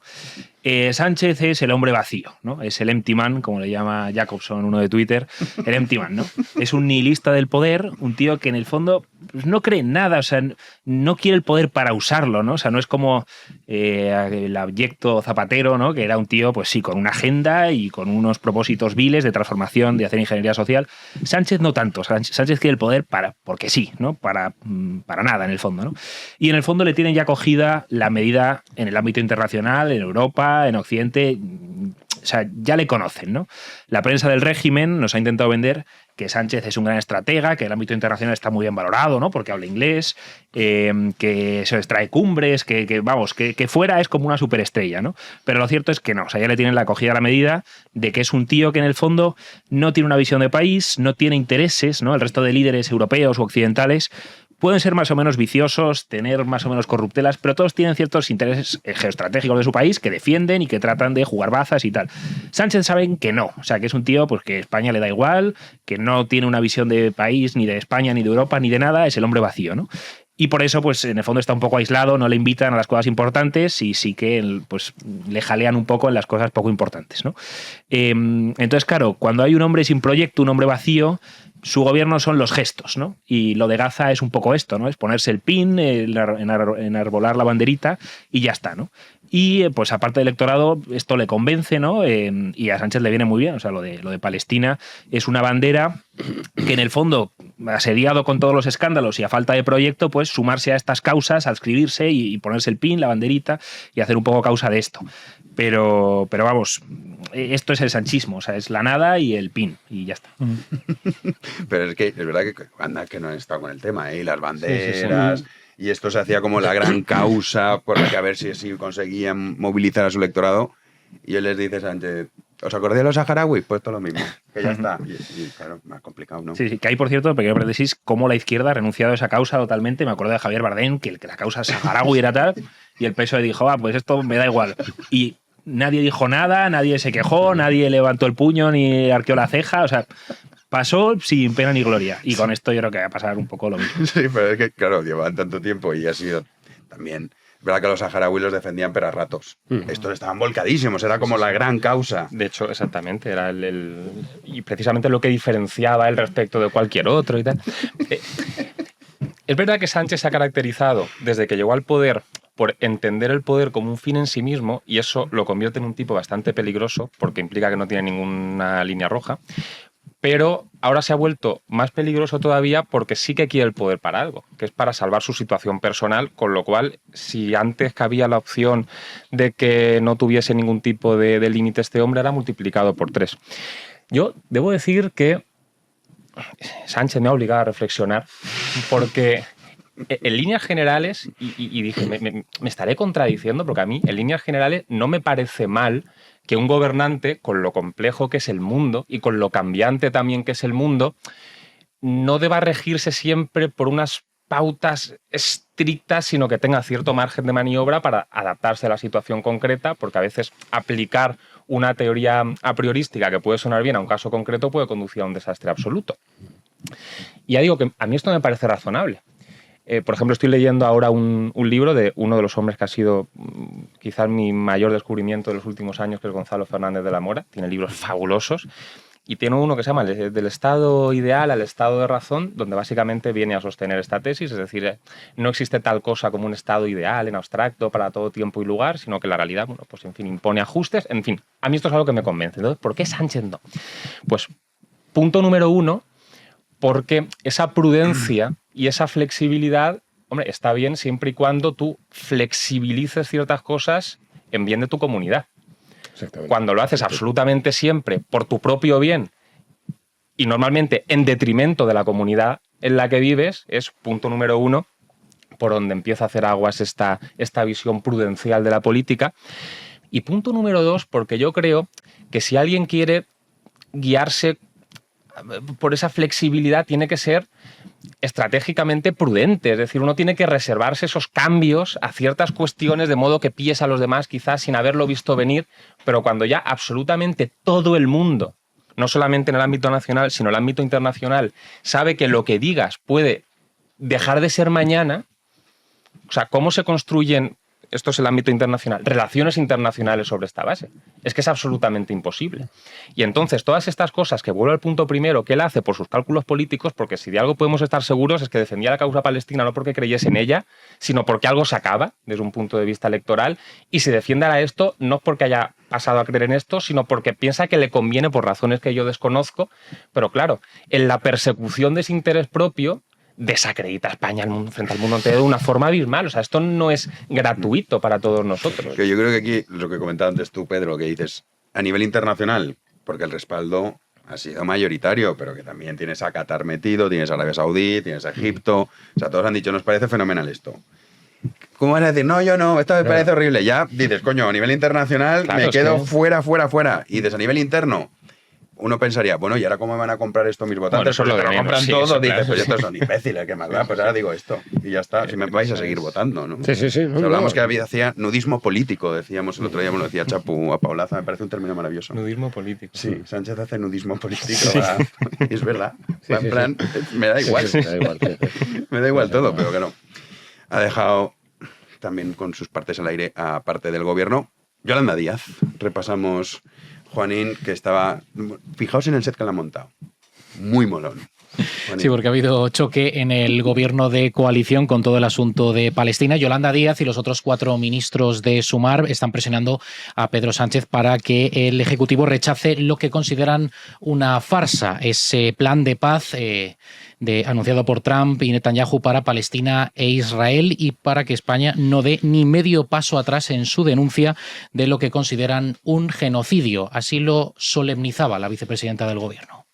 Sánchez es el hombre vacío, ¿no? Es el empty man, como le llama Jacobson, uno de Twitter, el empty man, ¿no? Es un nihilista del poder, un tío que en el fondo pues, no cree en nada, o sea, no quiere el poder para usarlo, ¿no? O sea, no es como el abyecto Zapatero, ¿no? Que era un tío, pues sí, con una agenda y con unos propósitos viles de transformación, de hacer ingeniería social. Sánchez no tanto, Sánchez quiere el poder porque sí, ¿no? Para nada, en el fondo, ¿no? Y en el fondo le tienen ya cogida la medida en el ámbito internacional, en Europa, en Occidente, o sea, ya le conocen, ¿no? La prensa del régimen nos ha intentado vender que Sánchez es un gran estratega, que el ámbito internacional está muy bien valorado, ¿no? Porque habla inglés, que se extrae cumbres, que fuera es como una superestrella, ¿no? Pero lo cierto es que no, o sea, ya le tienen la acogida a la medida de que es un tío que en el fondo no tiene una visión de país, no tiene intereses, ¿no? El resto de líderes europeos o occidentales pueden ser más o menos viciosos, tener más o menos corruptelas, pero todos tienen ciertos intereses geoestratégicos de su país que defienden y que tratan de jugar bazas y tal. Sánchez saben que no, o sea, que es un tío pues que España le da igual, que no tiene una visión de país, ni de España, ni de Europa, ni de nada, es el hombre vacío, ¿no? Y por eso, pues en el fondo está un poco aislado, no le invitan a las cosas importantes y sí que pues, le jalean un poco en las cosas poco importantes, ¿no? Entonces, claro, cuando hay un hombre sin proyecto, un hombre vacío, su gobierno son los gestos, ¿no? Y lo de Gaza es un poco esto, ¿no? Es ponerse el pin, enarbolar la banderita y ya está, ¿no? Y pues aparte del electorado, esto le convence, ¿no? Y a Sánchez le viene muy bien. O sea, lo de Palestina es una bandera que en el fondo, asediado con todos los escándalos y a falta de proyecto, pues sumarse a estas causas, adscribirse y ponerse el pin, la banderita y hacer un poco causa de esto. Pero vamos, esto es el sanchismo, o sea, es la nada y el PIN, y ya está. Pero es que es verdad que anda que no han estado con el tema, y las banderas, y esto se hacía como la gran causa por la que a ver si conseguían movilizar a su electorado, y él les dice, Sánchez, ¿os acordáis de los saharauis? Pues todo lo mismo, que ya está. Y claro, más complicado, ¿no? Sí, que hay, por cierto, pequeño paréntesis, cómo la izquierda ha renunciado a esa causa totalmente. Me acuerdo de Javier Bardem, que la causa saharaui era tal, y el PSOE dijo, pues esto me da igual. Y nadie dijo nada, nadie se quejó, nadie levantó el puño ni arqueó la ceja, o sea, pasó sin pena ni gloria. Y con esto yo creo que va a pasar un poco lo mismo. Sí, pero es que, claro, llevan tanto tiempo y ha sido también... Es verdad que los saharauis los defendían, pero a ratos. Estos estaban volcadísimos, era como la gran causa. De hecho, exactamente, era y precisamente lo que diferenciaba él respecto de cualquier otro y tal. Es verdad que Sánchez se ha caracterizado desde que llegó al poder por entender el poder como un fin en sí mismo, y eso lo convierte en un tipo bastante peligroso porque implica que no tiene ninguna línea roja. Pero ahora se ha vuelto más peligroso todavía porque sí que quiere el poder para algo, que es para salvar su situación personal, con lo cual, si antes cabía la opción de que no tuviese ningún tipo de límite este hombre, era multiplicado por 3. Yo debo decir que Sánchez me ha obligado a reflexionar, porque en líneas generales, y dije, me estaré contradiciendo, porque a mí, en líneas generales, no me parece mal que un gobernante, con lo complejo que es el mundo y con lo cambiante también que es el mundo, no deba regirse siempre por unas pautas estrictas, sino que tenga cierto margen de maniobra para adaptarse a la situación concreta, porque a veces aplicar una teoría a priorística que puede sonar bien a un caso concreto puede conducir a un desastre absoluto. Y ya digo que a mí esto me parece razonable. Por ejemplo, estoy leyendo ahora un libro de uno de los hombres que ha sido quizás mi mayor descubrimiento de los últimos años, que es Gonzalo Fernández de la Mora. Tiene libros fabulosos y tiene uno que se llama Del estado ideal al estado de razón, donde básicamente viene a sostener esta tesis, es decir, no existe tal cosa como un estado ideal en abstracto para todo tiempo y lugar, sino que la realidad, bueno, pues en fin, impone ajustes. En fin, a mí esto es algo que me convence. Entonces, ¿por qué Sánchez no? Pues, punto número 1, porque esa prudencia y esa flexibilidad, hombre, está bien siempre y cuando tú flexibilices ciertas cosas en bien de tu comunidad. Cuando lo haces absolutamente siempre por tu propio bien y normalmente en detrimento de la comunidad en la que vives, es punto número 1 por donde empieza a hacer aguas esta visión prudencial de la política. Y punto número 2, porque yo creo que si alguien quiere guiarse por esa flexibilidad, tiene que ser estratégicamente prudente, es decir, uno tiene que reservarse esos cambios a ciertas cuestiones de modo que pilles a los demás quizás sin haberlo visto venir, pero cuando ya absolutamente todo el mundo, no solamente en el ámbito nacional, sino en el ámbito internacional, sabe que lo que digas puede dejar de ser mañana, o sea, ¿cómo se construyen, esto es el ámbito internacional, relaciones internacionales sobre esta base? Es que es absolutamente imposible. Y entonces todas estas cosas, que vuelvo al punto primero, que él hace por sus cálculos políticos, porque si de algo podemos estar seguros es que defendía la causa palestina no porque creyese en ella, sino porque algo se acaba desde un punto de vista electoral, y si defiende a esto no porque haya pasado a creer en esto, sino porque piensa que le conviene por razones que yo desconozco, pero claro, en la persecución de ese interés propio desacredita a España frente al mundo entero de una forma abismal. O sea, esto no es gratuito para todos nosotros. Yo creo que aquí, lo que comentaba antes tú, Pedro, que dices, a nivel internacional, porque el respaldo ha sido mayoritario, pero que también tienes a Qatar metido, tienes a Arabia Saudí, tienes a Egipto, o sea, todos han dicho, nos parece fenomenal esto. ¿Cómo van a decir, no, yo no, esto me parece horrible? Ya dices, coño, a nivel internacional me quedo fuera. Y dices, a nivel interno, uno pensaría, bueno, ¿y ahora cómo me van a comprar esto mis votantes? Bueno, Porque lo compran todo, claro, dices, pues estos son imbéciles, ¿qué más da? Pues ahora digo esto, y ya está, si me vais a seguir votando, ¿no? Sí. Hablamos que hacía nudismo político, decíamos el otro día, me lo decía Chapu a Paulaza, me parece un término maravilloso. Nudismo político. Sí, Sánchez hace nudismo político. Es verdad. En plan, me da igual. Me da igual todo, pero que no. Ha dejado también con sus partes al aire a parte del gobierno. Yolanda Díaz. Repasamos, Juanín, que estaba... Fijaos en el set que le han montado. Muy molón. Sí, porque ha habido choque en el gobierno de coalición con todo el asunto de Palestina. Yolanda Díaz y los otros 4 ministros de Sumar están presionando a Pedro Sánchez para que el Ejecutivo rechace lo que consideran una farsa, ese plan de paz anunciado por Trump y Netanyahu para Palestina e Israel, y para que España no dé ni medio paso atrás en su denuncia de lo que consideran un genocidio. Así lo solemnizaba la vicepresidenta del Gobierno.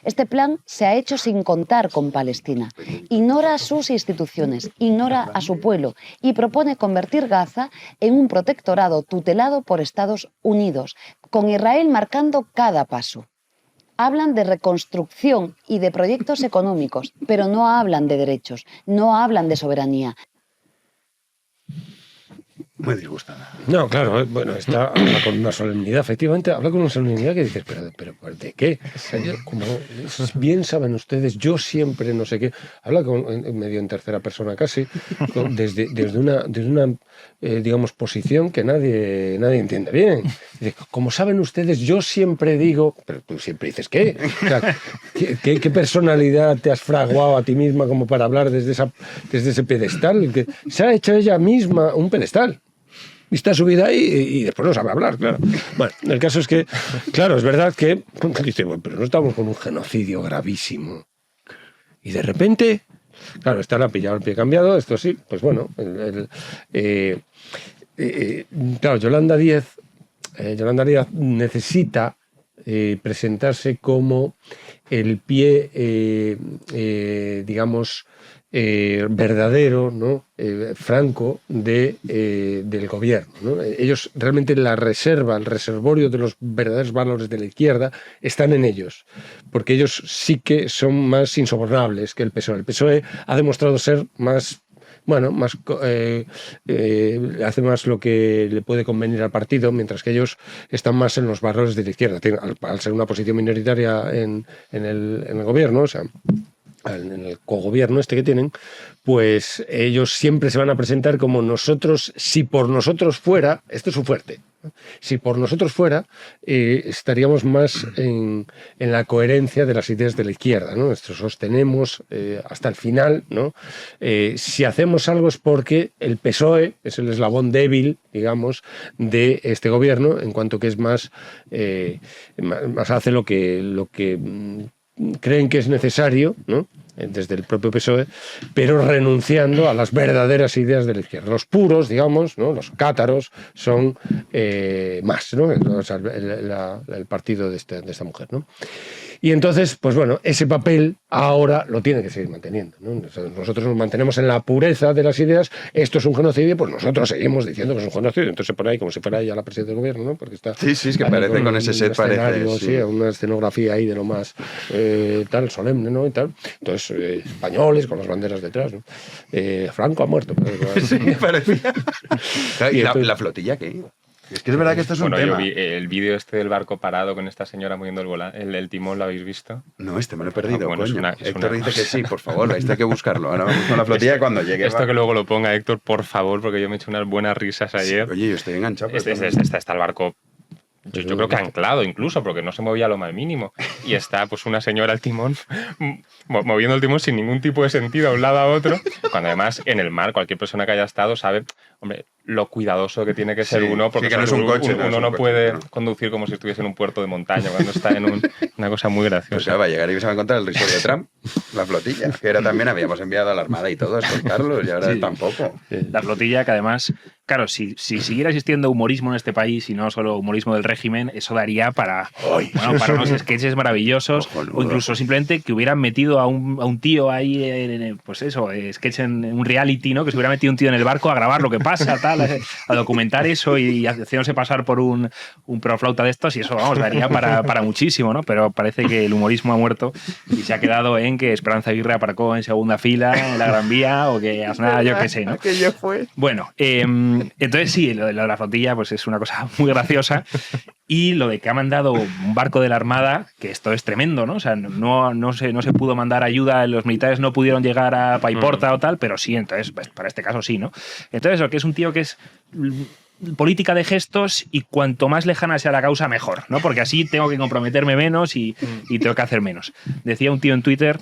Este plan se ha hecho sin contar con Palestina. Ignora a sus instituciones, ignora a su pueblo y propone convertir Gaza en un protectorado tutelado por Estados Unidos, con Israel marcando cada paso. Hablan de reconstrucción y de proyectos económicos, pero no hablan de derechos, no hablan de soberanía. Muy disgustada. No, claro, bueno, habla con una solemnidad, efectivamente, habla con una solemnidad que dices, pero ¿de qué? Como bien saben ustedes, yo siempre no sé qué. Habla medio en tercera persona casi, desde una digamos, posición que nadie entiende bien. Dice, como saben ustedes, yo siempre digo, pero tú siempre dices, ¿qué? O sea, ¿qué personalidad te has fraguado a ti misma como para hablar desde ese pedestal? Que se ha hecho ella misma un pedestal. Y está subida ahí y después no sabe hablar, claro. Bueno, el caso es que, claro, es verdad que dice, bueno, pero no estamos con un genocidio gravísimo. Y de repente, claro, esta la pillado el pie cambiado, esto sí, pues bueno, claro, Yolanda Díaz necesita presentarse como el pie, digamos, verdadero, ¿no? Franco del gobierno, ¿no? Ellos realmente el reservorio de los verdaderos valores de la izquierda están en ellos, porque ellos sí que son más insobornables que el PSOE. El PSOE ha demostrado ser más, bueno, hace más lo que le puede convenir al partido, mientras que ellos están más en los valores de la izquierda, al ser una posición minoritaria en el gobierno, o sea, en el cogobierno este que tienen, pues ellos siempre se van a presentar como nosotros, si por nosotros fuera, esto es su fuerte, si por nosotros fuera, estaríamos más en la coherencia de las ideas de la izquierda, ¿no? Esto sostenemos hasta el final, ¿no? Si hacemos algo es porque el PSOE es el eslabón débil, digamos, de este gobierno, en cuanto que es más hace lo que creen que es necesario, ¿no? Desde el propio PSOE, pero renunciando a las verdaderas ideas de la izquierda. Los puros, digamos, ¿no? Los cátaros son más, ¿no? O sea, el partido de esta mujer, ¿no? Y entonces, pues bueno, ese papel ahora lo tiene que seguir manteniendo, ¿no? Nosotros nos mantenemos en la pureza de las ideas, esto es un genocidio, pues nosotros seguimos diciendo que es un genocidio. Entonces se pone ahí como si fuera ella la presidenta del gobierno, ¿no? Porque está sí, es que parece con ese set, parece. Sí, una escenografía ahí de lo más tal, solemne, ¿no? Y tal. Entonces, españoles con las banderas detrás, ¿no? Franco ha muerto. Sí, parecía. ¿Y la flotilla qué? Es que es verdad que esto es un tema. Yo vi el vídeo este del barco parado con esta señora moviendo el timón, ¿lo habéis visto? No, me lo he perdido, bueno, coño. Héctor dice que sí, por favor, hay que buscarlo. Ahora vamos con la flotilla cuando llegue. Esto que luego lo ponga Héctor, por favor, porque yo me he hecho unas buenas risas ayer. Sí, oye, yo estoy enganchado. Está el barco, yo creo que anclado incluso, porque no se movía lo más mínimo. Y está pues una señora al timón, moviendo el timón sin ningún tipo de sentido a un lado a otro, cuando además en el mar cualquier persona que haya estado sabe, hombre, lo cuidadoso que tiene que ser uno, porque no es un coche, uno no puede conducir como si estuviese en un puerto de montaña cuando está en una cosa muy graciosa. Pues ya va a llegar y se va a encontrar el resort de Trump, la flotilla, que era también habíamos enviado a la Armada y todo a escoltarlos, y ahora tampoco. La flotilla que además, claro, si siguiera existiendo humorismo en este país y no solo humorismo del régimen, eso daría para unos sketches maravillosos, o incluso simplemente que hubieran metido a un tío ahí, pues eso, sketch en un reality, ¿no? Que se hubiera metido un tío en el barco a grabar lo que pasa, tal, a documentar eso y haciéndose pasar por un proflauta de estos, y eso, vamos, daría para muchísimo, ¿no? Pero parece que el humorismo ha muerto y se ha quedado en que Esperanza Aguirre aparcó en segunda fila en la Gran Vía, o que Aznar, yo qué sé, ¿no? Aquello fue. Bueno, entonces sí, lo de la flotilla pues es una cosa muy graciosa. Y lo de que ha mandado un barco de la Armada, que esto es tremendo, ¿no? O sea, no se pudo mandar ayuda, los militares no pudieron llegar a Paiporta o tal, pero sí, entonces, pues, para este caso sí, ¿no? Entonces, lo que es un tío que es política de gestos y cuanto más lejana sea la causa, mejor, ¿no? Porque así tengo que comprometerme menos y tengo que hacer menos. Decía un tío en Twitter,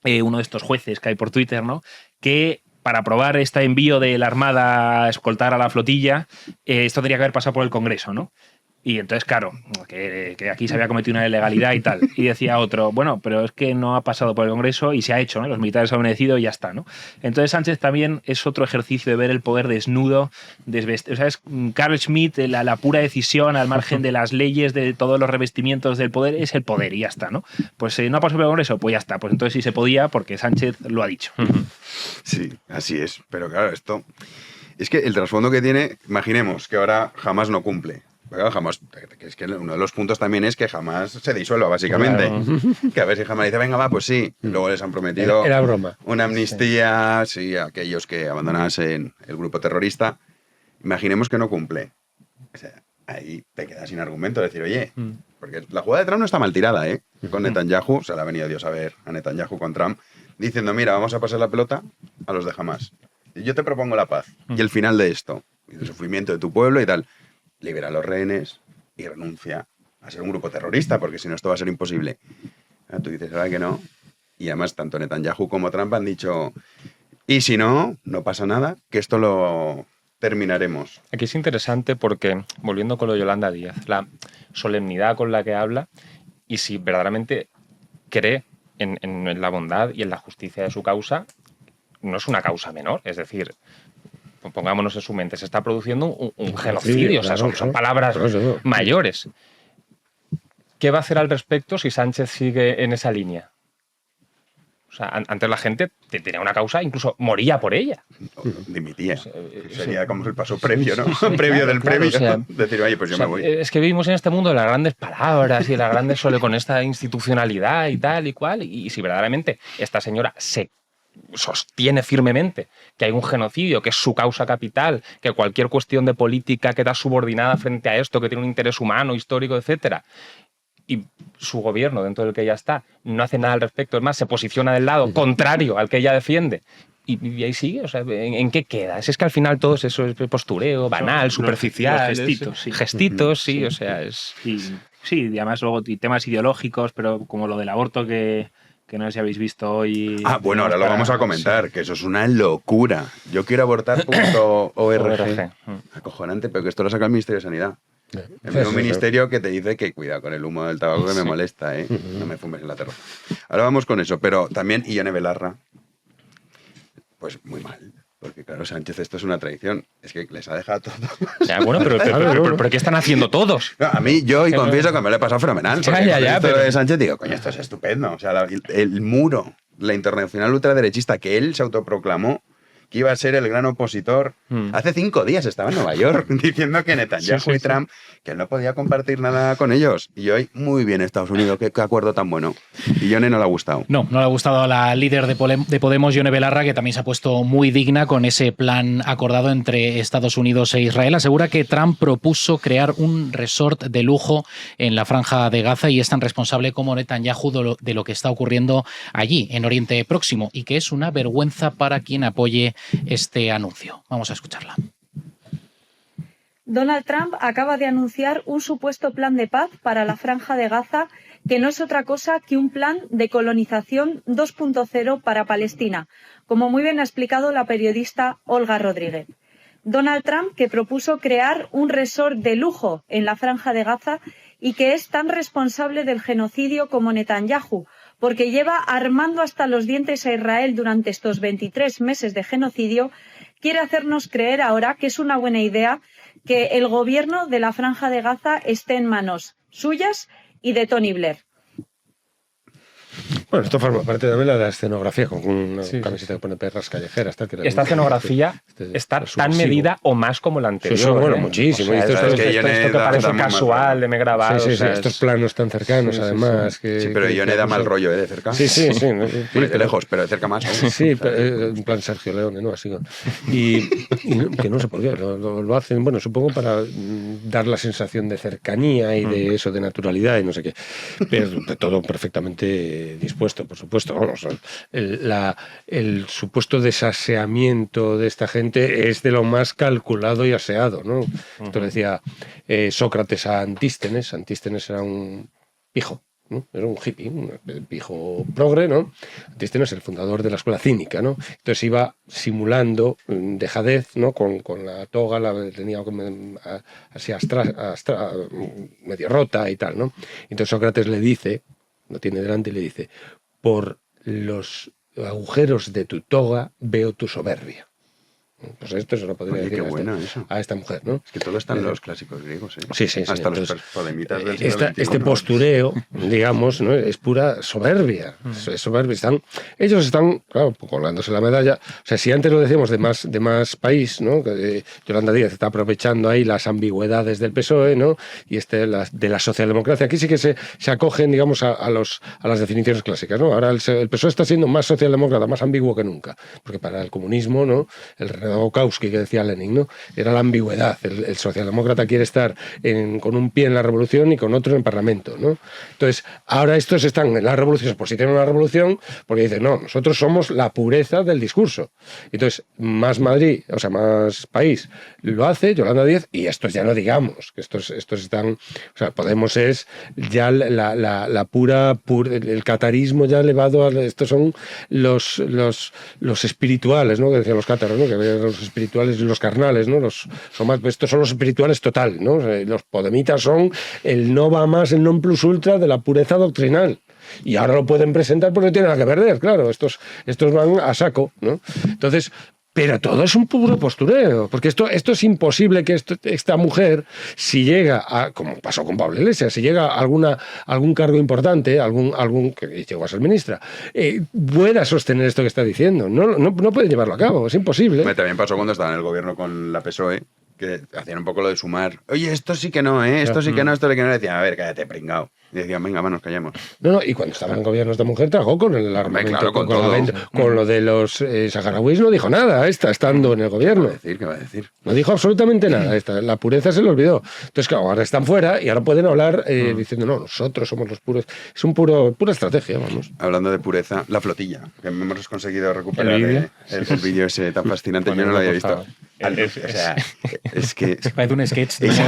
uno de estos jueces que hay por Twitter, ¿no? Que para aprobar este envío de la Armada a escoltar a la flotilla, esto tendría que haber pasado por el Congreso, ¿no? Y entonces, claro, que aquí se había cometido una ilegalidad y tal. Y decía otro, bueno, pero es que no ha pasado por el Congreso y se ha hecho, ¿no? Los militares han obedecido y ya está, ¿no? Entonces Sánchez también es otro ejercicio de ver el poder desnudo, desvestido. O sea, es Carl Schmitt, la pura decisión al margen de las leyes, de todos los revestimientos del poder, es el poder y ya está, ¿no? Pues no ha pasado por el Congreso, pues ya está. Pues entonces sí se podía porque Sánchez lo ha dicho. Sí, así es. Pero claro, esto... Es que el trasfondo que tiene, imaginemos que ahora jamás no cumple. Pero jamás, es que uno de los puntos también es que jamás se disuelva, básicamente. Claro. Que a ver si jamás dice, venga, va, pues sí. Luego les han prometido era broma. Una amnistía, sí, a aquellos que abandonasen el grupo terrorista. Imaginemos que no cumple. O sea, ahí te quedas sin argumento, decir, oye, porque la jugada de Trump no está mal tirada, ¿eh? Con Netanyahu, se le ha venido Dios a ver a Netanyahu con Trump, diciendo, mira, vamos a pasar la pelota a los de Hamas. Yo te propongo la paz y el final de esto, y el sufrimiento de tu pueblo y tal. Libera a los rehenes y renuncia a ser un grupo terrorista, porque si no esto va a ser imposible. Tú dices, ¿verdad que no? Y además tanto Netanyahu como Trump han dicho, y si no, no pasa nada, que esto lo terminaremos. Aquí es interesante porque, volviendo con lo de Yolanda Díaz, la solemnidad con la que habla y si verdaderamente cree en la bondad y en la justicia de su causa, no es una causa menor, es decir... Pongámonos en su mente, se está produciendo un genocidio, claro, o sea, son palabras mayores. ¿Qué va a hacer al respecto si Sánchez sigue en esa línea? O sea, antes la gente tenía una causa, incluso moría por ella. Dimitía. Sería como el paso previo, ¿no? Previo del previo. O sea, decir, oye, pues yo me voy. Es que vivimos en este mundo de las grandes palabras y de las grandes con esta institucionalidad y tal y cual, y si verdaderamente esta señora se sostiene firmemente que hay un genocidio, que es su causa capital, que cualquier cuestión de política queda subordinada frente a esto, que tiene un interés humano, histórico, etcétera, y su gobierno, dentro del que ella está, no hace nada al respecto, es más, se posiciona del lado contrario al que ella defiende, y ahí sigue, o sea, ¿en qué queda? Es que al final todo eso es postureo, banal, superficial, los gestitos, sí. Gestitos, sí, o sea, es... Sí, y además luego temas ideológicos, pero como lo del aborto que no sé si habéis visto hoy. Ah, bueno, ahora lo vamos a comentar, sí. Que eso es una locura. Yo quiero abortar.org. Acojonante, pero que esto lo saca el Ministerio de Sanidad. El mismo ministerio que te dice que cuidado con el humo del tabaco que me molesta, ¿eh? No me fumes en la terraza. Ahora vamos con eso, pero también Ione Belarra, pues muy mal. Porque claro, Sánchez, esto es una traición. Es que les ha dejado todo. Ya, bueno, pero ¿qué están haciendo todos? No, a mí, yo confieso que me lo he pasado fenomenal. Pero de Sánchez digo, coño, esto es estupendo. O sea, el muro, la internacional ultraderechista que él se autoproclamó que iba a ser el gran opositor. Hace 5 días estaba en Nueva York diciendo que Netanyahu y Trump, que no podía compartir nada con ellos. Y hoy, muy bien Estados Unidos, qué acuerdo tan bueno. Y Ione no le ha gustado. No le ha gustado a la líder de Podemos, Ione Belarra, que también se ha puesto muy digna con ese plan acordado entre Estados Unidos e Israel. Asegura que Trump propuso crear un resort de lujo en la Franja de Gaza y es tan responsable como Netanyahu de lo que está ocurriendo allí, en Oriente Próximo, y que es una vergüenza para quien apoye este anuncio. Vamos a escucharla. Donald Trump acaba de anunciar un supuesto plan de paz para la Franja de Gaza, que no es otra cosa que un plan de colonización 2.0 para Palestina, como muy bien ha explicado la periodista Olga Rodríguez. Donald Trump, que propuso crear un resort de lujo en la Franja de Gaza y que es tan responsable del genocidio como Netanyahu, porque lleva armando hasta los dientes a Israel durante estos 23 meses de genocidio, quiere hacernos creer ahora que es una buena idea que el gobierno de la Franja de Gaza esté en manos suyas y de Tony Blair. Bueno, esto forma parte también de la escenografía, con una camiseta que pone perras callejeras. Esta escenografía está tan medida o más como la anterior. Sí, bueno, muchísimo. O sea, esto que parece casual, de me grabado. Sí, estos planos tan cercanos, además. Sí, pero Ione da mal rollo, de cerca. Sí. De lejos, pero de cerca más. Sí, en plan Sergio Leone, ¿no? Así. Y que no sé por qué, lo hacen, bueno, supongo para dar la sensación de cercanía y de eso, de naturalidad y no sé qué. Pero de todo perfectamente dispuesto supuesto. Vamos, el supuesto desaseamiento de esta gente es de lo más calculado y aseado, ¿no? Esto decía Sócrates a Antístenes. Antístenes era un pijo, ¿no? Era un hippie, un pijo progre, ¿no? Antístenes es el fundador de la escuela cínica, ¿no? Entonces iba simulando dejadez, ¿no? Con la toga, la tenía así medio rota y tal, ¿no? Entonces Sócrates le dice, lo tiene delante y le dice: por los agujeros de tu toga veo tu soberbia. Pues esto se lo podría decir a esta mujer, ¿no? Es que todo está en los clásicos griegos, ¿eh? Sí. Hasta los podemitas del siglo XXI, este postureo, digamos, ¿no? Es pura soberbia. Es soberbia. Ellos están, claro, colgándose la medalla. O sea, si antes lo decíamos de más país, ¿no? Yolanda Díaz está aprovechando ahí las ambigüedades del PSOE, ¿no? Y de la socialdemocracia. Aquí sí que se acogen, digamos, a las definiciones clásicas, ¿no? Ahora el PSOE está siendo más socialdemócrata, más ambiguo que nunca. Porque para el comunismo, ¿no? El Bukowski, que decía Lenin, ¿no? Era la ambigüedad. El socialdemócrata quiere estar con un pie en la revolución y con otro en el Parlamento, ¿no? Entonces, ahora estos están en la revolución, se posicionan en la revolución porque dicen, no, nosotros somos la pureza del discurso. Entonces, Más Madrid, o sea, Más País, lo hace Yolanda Díaz, y estos ya no digamos, que estos están, o sea, Podemos es ya la pura, el catarismo ya elevado a, estos son los espirituales, ¿no? Que decían los cátaros, ¿no? Que había los espirituales y los carnales, ¿no? Estos son los espirituales total, ¿no? Los podemitas son el no va más, el non plus ultra de la pureza doctrinal. Y ahora lo pueden presentar porque no tienen nada que perder, claro. Estos van a saco, ¿no? Entonces, pero todo es un puro postureo, porque esto es imposible que esta mujer, si llega a, como pasó con Pablo Iglesias, si llega a algún cargo importante, algún que llegó a ser ministra, pueda sostener esto que está diciendo. No puede llevarlo a cabo, es imposible. También pasó cuando estaba en el gobierno con la PSOE, que hacían un poco lo de sumar. Oye, esto sí que no, ¿eh? Esto sí que no, esto sí que no. Decían, a ver, cállate, pringao. Y decían, venga, nos callamos. No, y cuando estaba en gobierno esta mujer trabajó con el armamento, claro, con lo de los saharauis no dijo nada, estando en el gobierno. ¿Qué va a decir? No dijo absolutamente nada. La pureza se le olvidó. Entonces, claro, ahora están fuera y ahora pueden hablar diciendo, no, nosotros somos los puros. Es pura estrategia, vamos. Hablando de pureza, la flotilla, que hemos conseguido recuperar el vídeo ese tan fascinante. Yo no lo había visto. O sea, es que parece un sketch. Es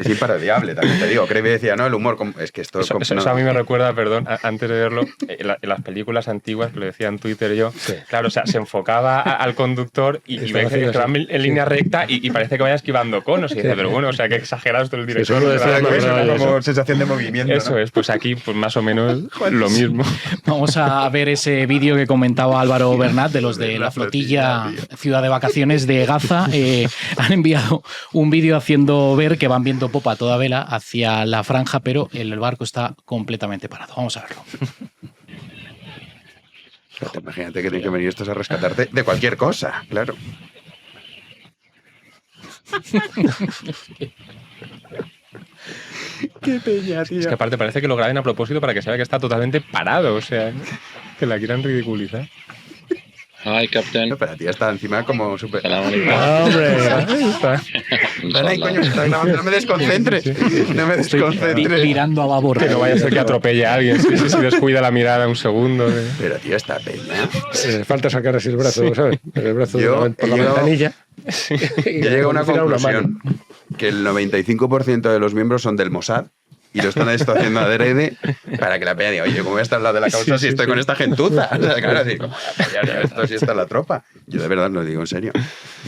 imparodiable, también te digo. Creo que decía, no, el humor, es que esto... Eso a mí me recuerda, perdón, antes de verlo, en las películas antiguas, que lo decía en Twitter yo, claro, o sea, se enfocaba al conductor y ve que va en línea recta y parece que vaya esquivando conos. Y dice, pero bueno, o sea, que exagerado esto el director. Como sensación de movimiento. Eso, ¿no? Es, pues aquí, pues más o menos lo mismo. Vamos a ver ese vídeo que comentaba Álvaro Bernat, de los de la flotilla Ciudad de Vacaciones de Gaza. Han enviado un vídeo haciendo ver que van viendo popa a toda vela hacia la franja, pero el barco está completamente parado. Vamos a verlo. Imagínate que tienen que venir estos a rescatarte de cualquier cosa, claro. Qué peña, tío. Es que aparte parece que lo graben a propósito para que se vea que está totalmente parado, o sea, que la quieran ridiculizar. Hi, Captain. No, pero la tía está encima como súper... ¡Hombre! Ay, coño, está grabando. No me desconcentres. No me desconcentres. Mirando a babor. Que no vaya a ser que atropelle a alguien si descuida la mirada un segundo. Pero, tío, está peña. Falta sacar así el brazo, ¿sabes? El brazo por la ventanilla. Ya llega a una conclusión. Que el 95% de los miembros son del Mossad. Y lo están haciendo adrede para que la peña diga, oye, ¿cómo voy a estar al lado de la causa si estoy con esta gentuza? O sea, claro, decir, ¿cómo voy a apoyar esto si está la tropa? Yo de verdad lo digo en serio.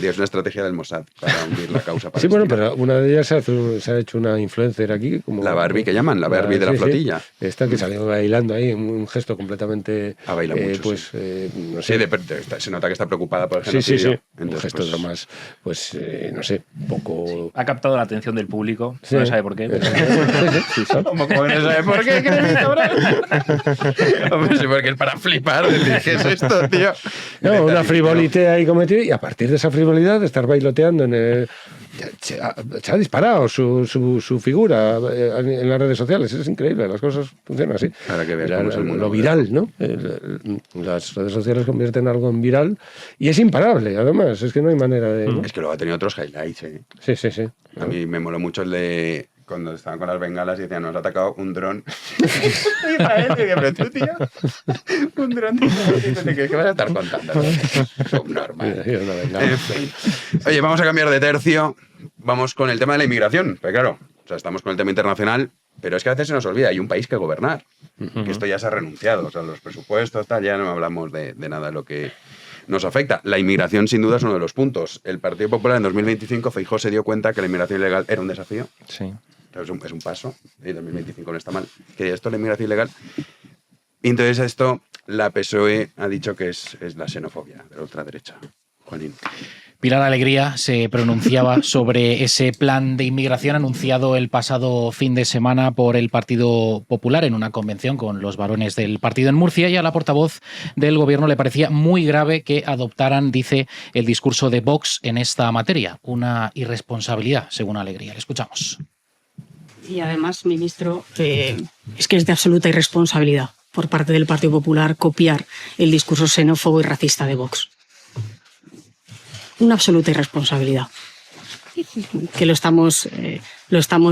Es una estrategia del Mossad para hundir la causa palestina. Sí, bueno, pero una de ellas se ha hecho una influencer aquí. Como la Barbie, que llaman, la Barbie de la flotilla. Sí. Esta que salió bailando ahí, un gesto completamente... Ha bailado mucho, pues, no sé. Se nota que está preocupada por el genocidio. Sí. Entonces, un gesto de lo más, pues, no sé, un poco... Ha captado la atención del público, no sabe por qué. Pero... ¿Cómo no sabe por qué? ¿Qué me ahora? Hombre, sí, porque es para flipar. ¿Qué es esto, tío? No, una frivolité ahí cometida, y a partir de esa frivolidad de estar bailoteando en el... Se ha disparado su figura en las redes sociales. Es increíble, las cosas funcionan así. Para que veas lo viral, ¿no? Las redes sociales convierten algo en viral y es imparable, además. Es que no hay manera de... Es que luego ha tenido otros highlights, ¿eh? Sí. A mí me moló mucho el de... cuando estaban con las bengalas y decían, nos ha atacado un dron. Israel, y decía, pero tú, tío, un dron ¿qué vas a estar contando? Subnormal. En fin. Oye, vamos a cambiar de tercio. Vamos con el tema de la inmigración. Pero claro, o sea, estamos con el tema internacional, pero es que a veces se nos olvida, hay un país que gobernar. Que esto ya se ha renunciado. O sea, los presupuestos, tal, ya no hablamos de nada de lo que nos afecta. La inmigración, sin duda, es uno de los puntos. El Partido Popular en 2025, Feijóo se dio cuenta que la inmigración ilegal era un desafío. Sí. Es un paso. Y 2025 no está mal. Que esto, la inmigración ilegal. Y entonces esto, la PSOE ha dicho que es la xenofobia de la ultraderecha. Juanín. Pilar Alegría se pronunciaba sobre ese plan de inmigración anunciado el pasado fin de semana por el Partido Popular en una convención con los varones del partido en Murcia, y a la portavoz del Gobierno le parecía muy grave que adoptaran, dice, el discurso de Vox en esta materia. Una irresponsabilidad, según Alegría. Le escuchamos. Y además, ministro, es que es de absoluta irresponsabilidad por parte del Partido Popular copiar el discurso xenófobo y racista de Vox. Una absoluta irresponsabilidad. Que lo estamos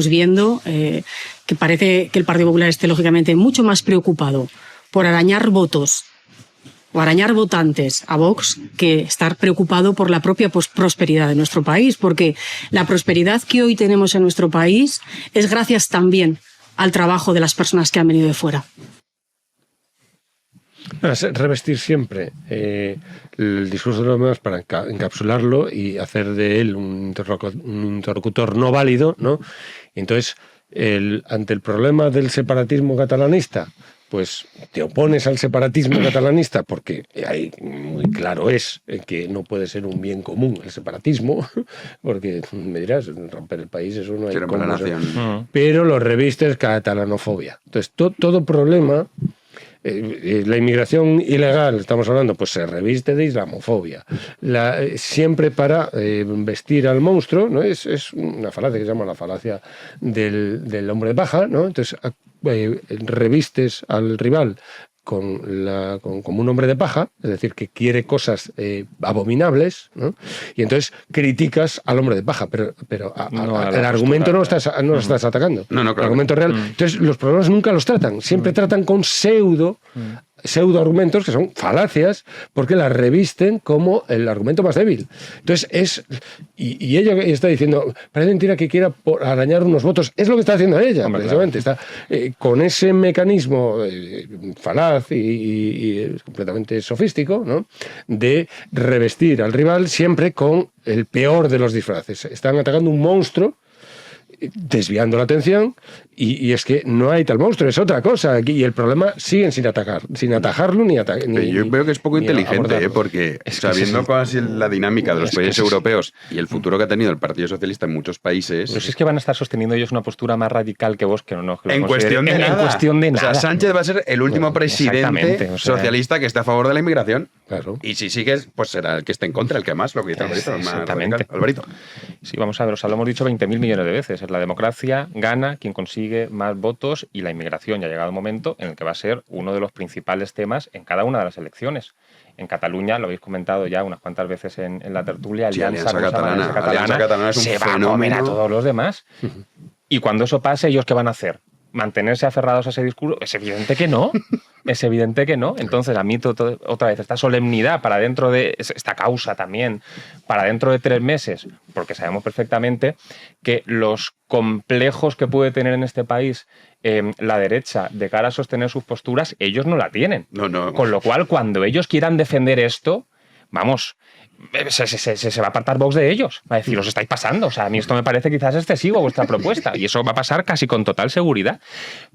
viendo, que parece que el Partido Popular esté lógicamente mucho más preocupado por arañar votos o arañar votantes a Vox que estar preocupado por la propia prosperidad de nuestro país, porque la prosperidad que hoy tenemos en nuestro país es gracias también al trabajo de las personas que han venido de fuera. Revestir siempre el discurso de los demás para encapsularlo y hacer de él un interlocutor no válido, ¿no? Entonces, ante el problema del separatismo catalanista, pues te opones al separatismo catalanista porque ahí muy claro es que no puede ser un bien común el separatismo, porque me dirás, romper el país, eso no hay cómo hacer. Pero lo revistes catalanofobia. Entonces, todo problema... la inmigración ilegal, estamos hablando, pues se reviste de islamofobia. Siempre para vestir al monstruo, ¿no? Es una falacia que se llama la falacia del hombre de paja, ¿no? Entonces revistes al rival como un hombre de paja, es decir, que quiere cosas abominables, ¿no? Y entonces criticas al hombre de paja, pero el argumento no lo estás atacando. No, claro. El argumento real. Entonces, los problemas nunca los tratan, siempre tratan con pseudo argumentos que son falacias porque las revisten como el argumento más débil. Entonces y ella está diciendo, parece mentira que quiera arañar unos votos, es lo que está haciendo ella. Hombre, precisamente claro. Está con ese mecanismo falaz y completamente sofístico, ¿no? De revestir al rival siempre con el peor de los disfraces. Están atacando un monstruo, desviando la atención, y es que no hay tal monstruo, es otra cosa. Y el problema siguen sin atajarlo ni yo veo que es poco inteligente, porque sabiendo cuál es la dinámica de los países europeos y el futuro que ha tenido el Partido Socialista en muchos países... Pues es que van a estar sosteniendo ellos una postura más radical que vos, que no en cuestión de nada. En cuestión de nada. O sea, Sánchez va a ser el último presidente socialista que esté a favor de la inmigración. Claro. Y si sigues, pues será el que esté en contra, el que más, lo que dice Alvarito. Exactamente. Alvarito. Sí, vamos a ver, o sea, lo hemos dicho 20.000 millones de veces. La democracia gana quien consigue más votos, y la inmigración ya ha llegado un momento en el que va a ser uno de los principales temas en cada una de las elecciones. En Cataluña, lo habéis comentado ya unas cuantas veces en la tertulia, Alianza Catalana se va a comer a todos los demás. Y cuando eso pase, ¿ellos qué van a hacer? ¿Mantenerse aferrados a ese discurso? Es evidente que no. Es evidente que no. Entonces, a mí otra vez, esta solemnidad para dentro de esta causa también, para dentro de 3 meses, porque sabemos perfectamente que los complejos que puede tener en este país la derecha de cara a sostener sus posturas, ellos no la tienen. No. Con lo cual, cuando ellos quieran defender esto, vamos... Se va a apartar Vox de ellos. Va a decir, os estáis pasando. O sea, a mí esto me parece quizás excesivo, vuestra propuesta. Y eso va a pasar casi con total seguridad.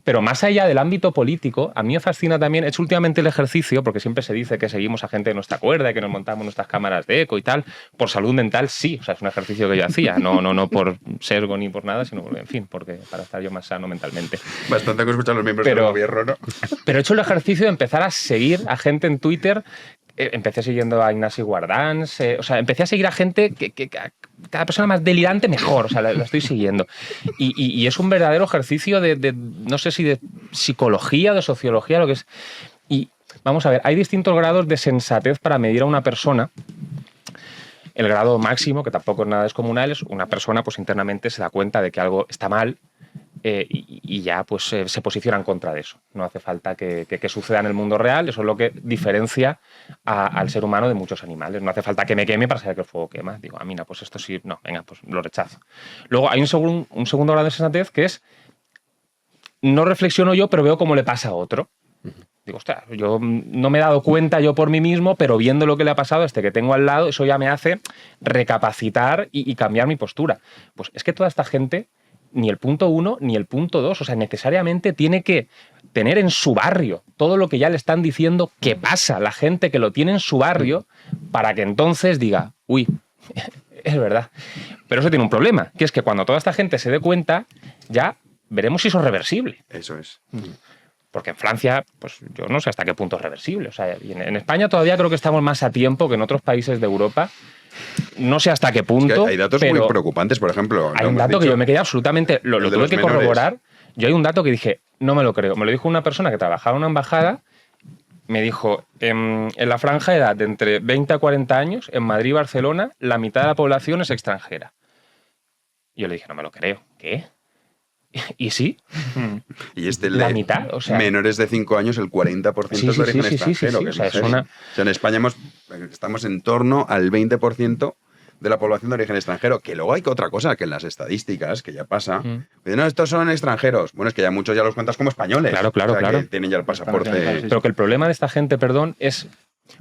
Pero más allá del ámbito político, a mí me fascina también, he hecho últimamente el ejercicio, porque siempre se dice que seguimos a gente que no está cuerda, que nos montamos nuestras cámaras de eco y tal. Por salud mental, sí. O sea, es un ejercicio que yo hacía. No por sesgo ni por nada, sino, en fin, porque para estar yo más sano mentalmente. Bastante que escuchar los miembros del gobierno, ¿no? Pero he hecho el ejercicio de empezar a seguir a gente en Twitter. Empecé siguiendo a Ignasi Guardans, o sea, empecé a seguir a gente que cada persona más delirante mejor, o sea, la estoy siguiendo. Y es un verdadero ejercicio de no sé si de psicología, de sociología, lo que es. Y vamos a ver, hay distintos grados de sensatez para medir a una persona. el grado máximo, que tampoco es nada descomunal, es una persona pues internamente se da cuenta de que algo está mal y ya pues se posiciona en contra de eso. No hace falta que suceda en el mundo real, eso es lo que diferencia al ser humano de muchos animales. No hace falta que me queme para saber que el fuego quema. Digo, mira, pues esto sí, no, venga, pues lo rechazo. Luego hay un segundo grado de sensatez que es, no reflexiono yo, pero veo cómo le pasa a otro. Digo, ostras, yo no me he dado cuenta yo por mí mismo, pero viendo lo que le ha pasado a este que tengo al lado, eso ya me hace recapacitar y cambiar mi postura. Pues es que toda esta gente, ni el punto 1 ni el punto 2, o sea, necesariamente tiene que tener en su barrio todo lo que ya le están diciendo que pasa, la gente que lo tiene en su barrio, para que entonces diga, uy, es verdad. Pero eso tiene un problema, que es que cuando toda esta gente se dé cuenta, ya veremos si eso es reversible. Eso es. Porque en Francia, pues yo no sé hasta qué punto es reversible. O sea, y en España todavía creo que estamos más a tiempo que en otros países de Europa. No sé hasta qué punto. Es que hay datos muy preocupantes, por ejemplo. Hay un dato que yo me quedé absolutamente. Lo tuve que corroborar. Yo hay un dato que dije, no me lo creo. Me lo dijo una persona que trabajaba en una embajada. Me dijo, en la franja de edad de entre 20 a 40 años, en Madrid y Barcelona, la mitad de la población es extranjera. Y yo le dije, no me lo creo. ¿Qué? ¿Y sí? Y la mitad, o sea, menores de 5 años, el 40% es de origen extranjero. O sea, o sea, en España estamos en torno al 20% de la población de origen extranjero, que luego hay que otra cosa, que en las estadísticas, que ya pasa, no, estos son extranjeros. Bueno, es que ya muchos ya los cuentas como españoles. Claro. Que tienen ya el pasaporte. Pero que el problema de esta gente, perdón, es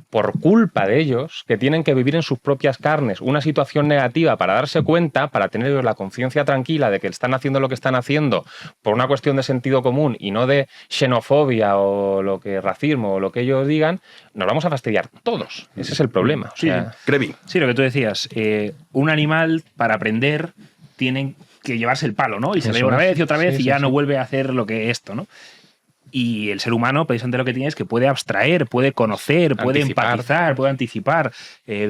por culpa de ellos, que tienen que vivir en sus propias carnes una situación negativa para darse cuenta, para tener la conciencia tranquila de que están haciendo lo que están haciendo por una cuestión de sentido común y no de xenofobia o lo que racismo o lo que ellos digan, nos vamos a fastidiar todos. Ese es el problema. O sea, sí, lo que tú decías, un animal para aprender tiene que llevarse el palo, ¿no? Y se ve una vez y otra vez y ya no vuelve a hacer lo que esto, ¿no? Y el ser humano, precisamente lo que tiene es que puede abstraer, puede conocer, puede empatizar, puede anticipar,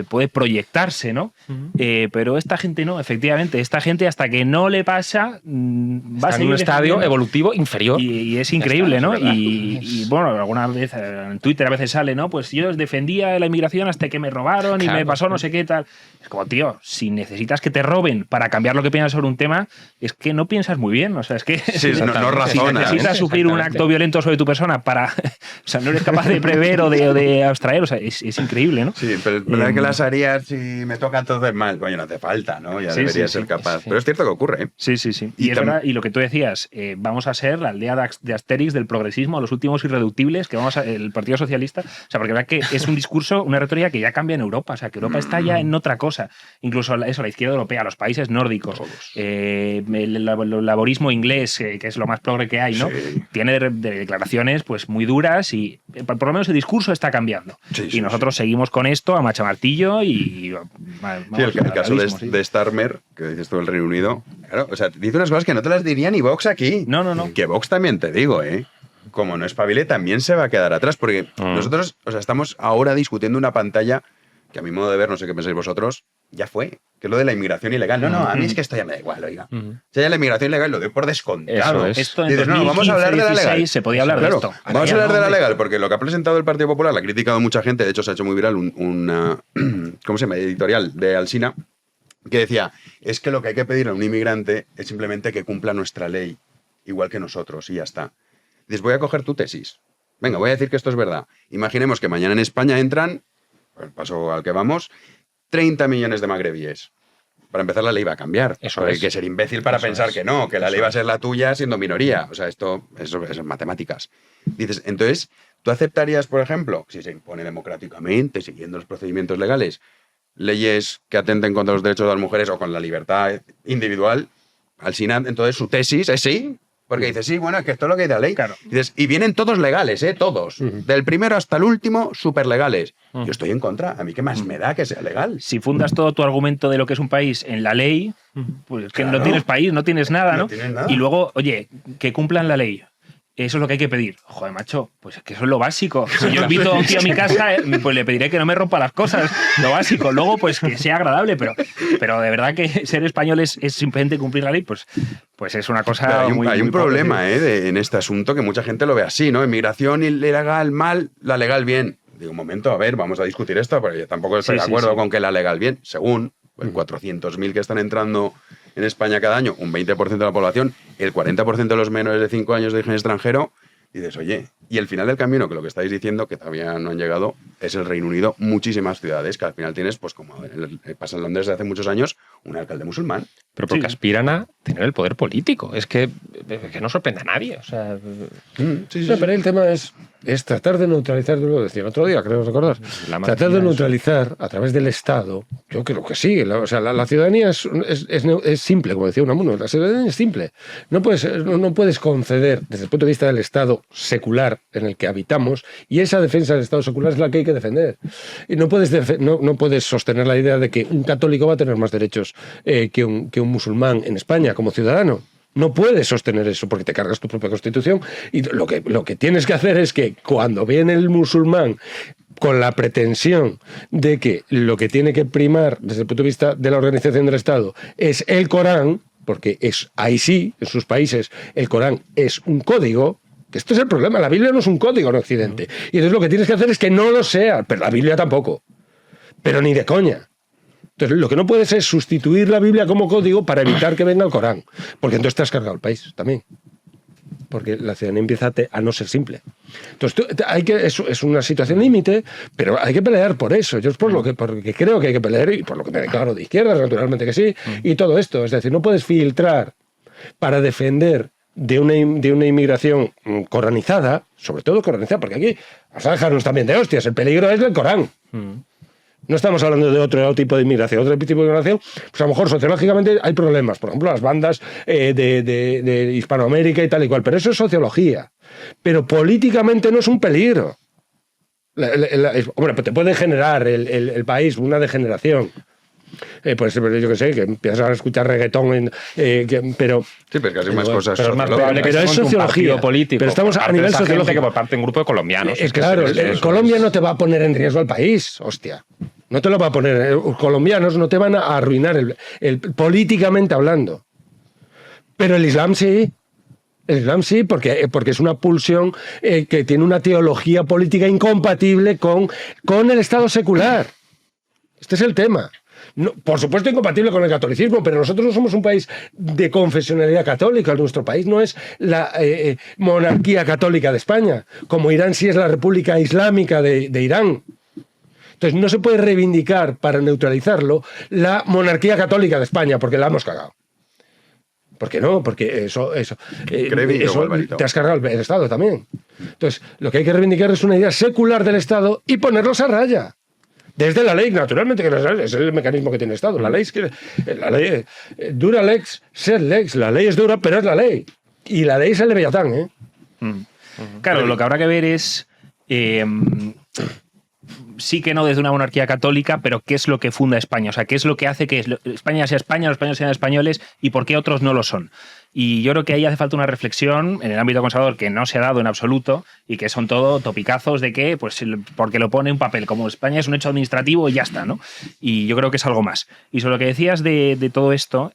puede proyectarse, ¿no? Pero esta gente no, efectivamente. Esta gente, hasta que no le pasa, va a seguir en un estadio evolutivo inferior. Y es increíble, ¿no? Y bueno, alguna vez en Twitter a veces sale, ¿no? Pues yo defendía la inmigración hasta que me robaron y me pasó no sé qué tal. Es como, tío, si necesitas que te roben para cambiar lo que piensas sobre un tema, es que no piensas muy bien. O sea, es que no razonas. Si necesitas sufrir un acto violento sobre tu persona para... O sea, no eres capaz de prever o de abstraer. O sea, es increíble, ¿no? Sí, pero es verdad que las harías si me toca entonces mal. Coño, no hace falta, ¿no? Ya debería ser capaz. Pero es cierto que ocurre, ¿eh? Sí. Y es verdad, y lo que tú decías, vamos a ser la aldea de Asterix del progresismo, los últimos irreductibles, que vamos a... El Partido Socialista... O sea, porque verdad que es un discurso, una retórica que ya cambia en Europa. O sea, que Europa está ya en otra cosa. Incluso la izquierda europea, los países nórdicos, el laborismo inglés, que es lo más progre que hay, ¿no? Tiene declaraciones pues muy duras y por lo menos el discurso está cambiando. Y nosotros seguimos con esto a machamartillo y... el caso de Starmer, que dices tú del Reino Unido, claro, o sea, dice unas cosas que no te las diría ni Vox aquí. No. Que Vox también te digo, como no espabile, también se va a quedar atrás, porque nosotros, o sea, estamos ahora discutiendo una pantalla que a mi modo de ver, no sé qué pensáis vosotros, ya fue, que es lo de la inmigración ilegal. No, a mí es que esto ya me da igual, oiga. O sea, ya la inmigración ilegal lo doy por descontado. Esto en dices, 2015, vamos a hablar de la legal. Se podía hablar de esto. Vamos a hablar de la legal, porque lo que ha presentado el Partido Popular, la ha criticado mucha gente, de hecho se ha hecho muy viral una ¿cómo se llama? Editorial de Alsina, que decía, es que lo que hay que pedir a un inmigrante es simplemente que cumpla nuestra ley, igual que nosotros, y ya está. Dices, voy a coger tu tesis. Venga, voy a decir que esto es verdad. Imaginemos que mañana en España entran, el paso al que vamos, 30 millones de magrebíes. Para empezar, la ley va a cambiar. Hay que ser imbécil para pensar que no, que la ley va a ser la tuya siendo minoría. O sea, eso es matemáticas. Dices, entonces, ¿tú aceptarías, por ejemplo, si se impone democráticamente, siguiendo los procedimientos legales, leyes que atenten contra los derechos de las mujeres o con la libertad individual? Alsina, entonces, su tesis es sí. Porque dices, sí, bueno, es que esto es lo que dice la ley. Claro. Y vienen todos legales, todos. Del primero hasta el último, súper legales. Yo estoy en contra. A mí qué más me da que sea legal. Si fundas todo tu argumento de lo que es un país en la ley, pues es que no tienes país, no tienes nada, ¿no? Tienes nada. Y luego, oye, que cumplan la ley. Eso es lo que hay que pedir. Joder, macho, pues es que eso es lo básico. Si yo invito a un tío a mi casa, pues le pediré que no me rompa las cosas. Lo básico. Luego, pues que sea agradable, pero de verdad que ser español es simplemente cumplir la ley, pues es una cosa claro, hay un problema pobre. En este asunto que mucha gente lo ve así, ¿no? Inmigración ilegal mal, la legal bien. digo, un momento, a ver, vamos a discutir esto, porque yo tampoco estoy de acuerdo con que la legal bien, según 400.000 que están entrando en España cada año, un 20% de la población, el 40% de los menores de 5 años de origen extranjero, y dices, oye, y el final del camino, que lo que estáis diciendo, que todavía no han llegado, es el Reino Unido, muchísimas ciudades, que al final tienes, pues como pasa en Londres desde hace muchos años, un alcalde musulmán. Pero porque aspiran a tener el poder político. Es que no sorprende a nadie. O sea, pero el tema es tratar de neutralizar, lo decía el otro día, creo recordar, tratar de neutralizar a través del Estado. Yo creo que sí. La ciudadanía es simple, como decía Unamuno. La ciudadanía es simple. No puedes conceder, desde el punto de vista del Estado secular en el que habitamos, y esa defensa del Estado secular es la que hay que defender. Y no puedes sostener la idea de que un católico va a tener más derechos que un musulmán en España como ciudadano. No puedes sostener eso porque te cargas tu propia constitución, y lo que tienes que hacer es que cuando viene el musulmán con la pretensión de que lo que tiene que primar desde el punto de vista de la organización del Estado es el Corán, porque ahí sí, en sus países, el Corán es un código. Este es el problema, la Biblia no es un código en Occidente. Y entonces lo que tienes que hacer es que no lo sea, pero la Biblia tampoco. Pero ni de coña. Entonces lo que no puedes es sustituir la Biblia como código para evitar que venga el Corán. Porque entonces te has cargado el país también. Porque la ciudadanía empieza a no ser simple. Entonces es una situación límite, pero hay que pelear por eso. Yo es porque creo que hay que pelear, y por lo que me declaro de izquierdas, naturalmente que sí, y todo esto. Es decir, no puedes filtrar para defender de una inmigración coranizada, sobre todo coranizada, porque aquí vamos a dejarnos también de hostias, el peligro es el Corán. No estamos hablando de otro tipo de inmigración. Otro tipo de inmigración, pues a lo mejor sociológicamente hay problemas. Por ejemplo, las bandas de Hispanoamérica y tal y cual. Pero eso es sociología. Pero políticamente no es un peligro. Hombre, pues te puede generar el país una degeneración. Pues yo que sé, que empiezas a escuchar reggaetón, pero... Sí, pero casi más cosas. Pero es más probable que es sociología político. Pero estamos a nivel sociológico. Que por parte de un grupo de colombianos. Claro, Colombia no te va a poner en riesgo al país, hostia. No te lo va a poner. Los colombianos no te van a arruinar políticamente hablando. Pero el Islam sí. El Islam sí, porque es una pulsión que tiene una teología política incompatible con el Estado secular. Este es el tema. No, por supuesto incompatible con el catolicismo, pero nosotros no somos un país de confesionalidad católica. Nuestro país no es la monarquía católica de España, como Irán sí es la República Islámica de Irán. Entonces no se puede reivindicar, para neutralizarlo, la monarquía católica de España, porque la hemos cagado. ¿Por qué no? Porque eso te has cargado el Estado también. Entonces lo que hay que reivindicar es una idea secular del Estado y ponerlos a raya. Desde la ley, naturalmente, que es el mecanismo que tiene el Estado. La ley es dura lex, sed lex. La ley es dura, pero es la ley. Y la ley es el Leviatán, ¿eh? Claro, lo que habrá que ver es... sí que no desde una monarquía católica, pero qué es lo que funda España. O sea, qué es lo que hace que España sea España, los españoles sean españoles, y por qué otros no lo son. Y yo creo que ahí hace falta una reflexión en el ámbito conservador que no se ha dado en absoluto, y que son todo topicazos de que, pues porque lo pone un papel, como España es un hecho administrativo y ya está, ¿no? Y yo creo que es algo más. Y sobre lo que decías de todo esto,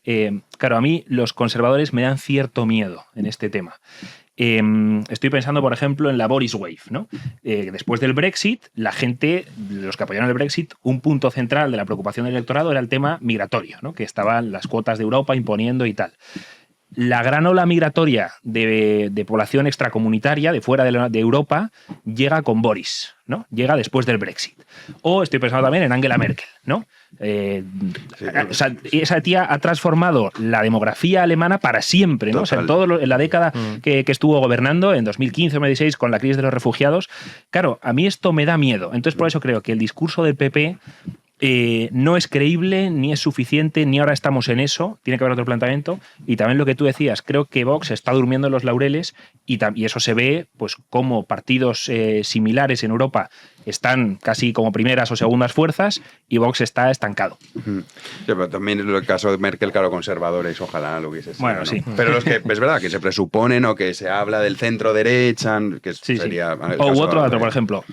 claro, a mí los conservadores me dan cierto miedo en este tema. Estoy pensando, por ejemplo, en la Boris Wave, ¿no? Después del Brexit, la gente, los que apoyaron el Brexit, un punto central de la preocupación del electorado era el tema migratorio, ¿no? Que estaban las cuotas de Europa imponiendo y tal. La gran ola migratoria de población extracomunitaria de fuera de Europa llega con Boris, ¿no? Llega después del Brexit. O estoy pensando también en Angela Merkel, ¿no? O sea, esa tía ha transformado la demografía alemana para siempre, ¿no? O sea, en la década que estuvo gobernando, en 2015-2016, con la crisis de los refugiados. Claro, a mí esto me da miedo. Entonces, por eso creo que el discurso del PP no es creíble, ni es suficiente, ni ahora estamos en eso. Tiene que haber otro planteamiento. Y también lo que tú decías, creo que Vox está durmiendo en los laureles, y eso se ve, pues, como partidos similares en Europa están casi como primeras o segundas fuerzas, y Vox está estancado. Sí, pero también en el caso de Merkel, claro, conservadores, ojalá lo hubiese sido. Bueno, ¿no? sí. Pero los que, es verdad, que se presuponen o que se habla del centro derecha, que sería... Sí. O otro, por ejemplo,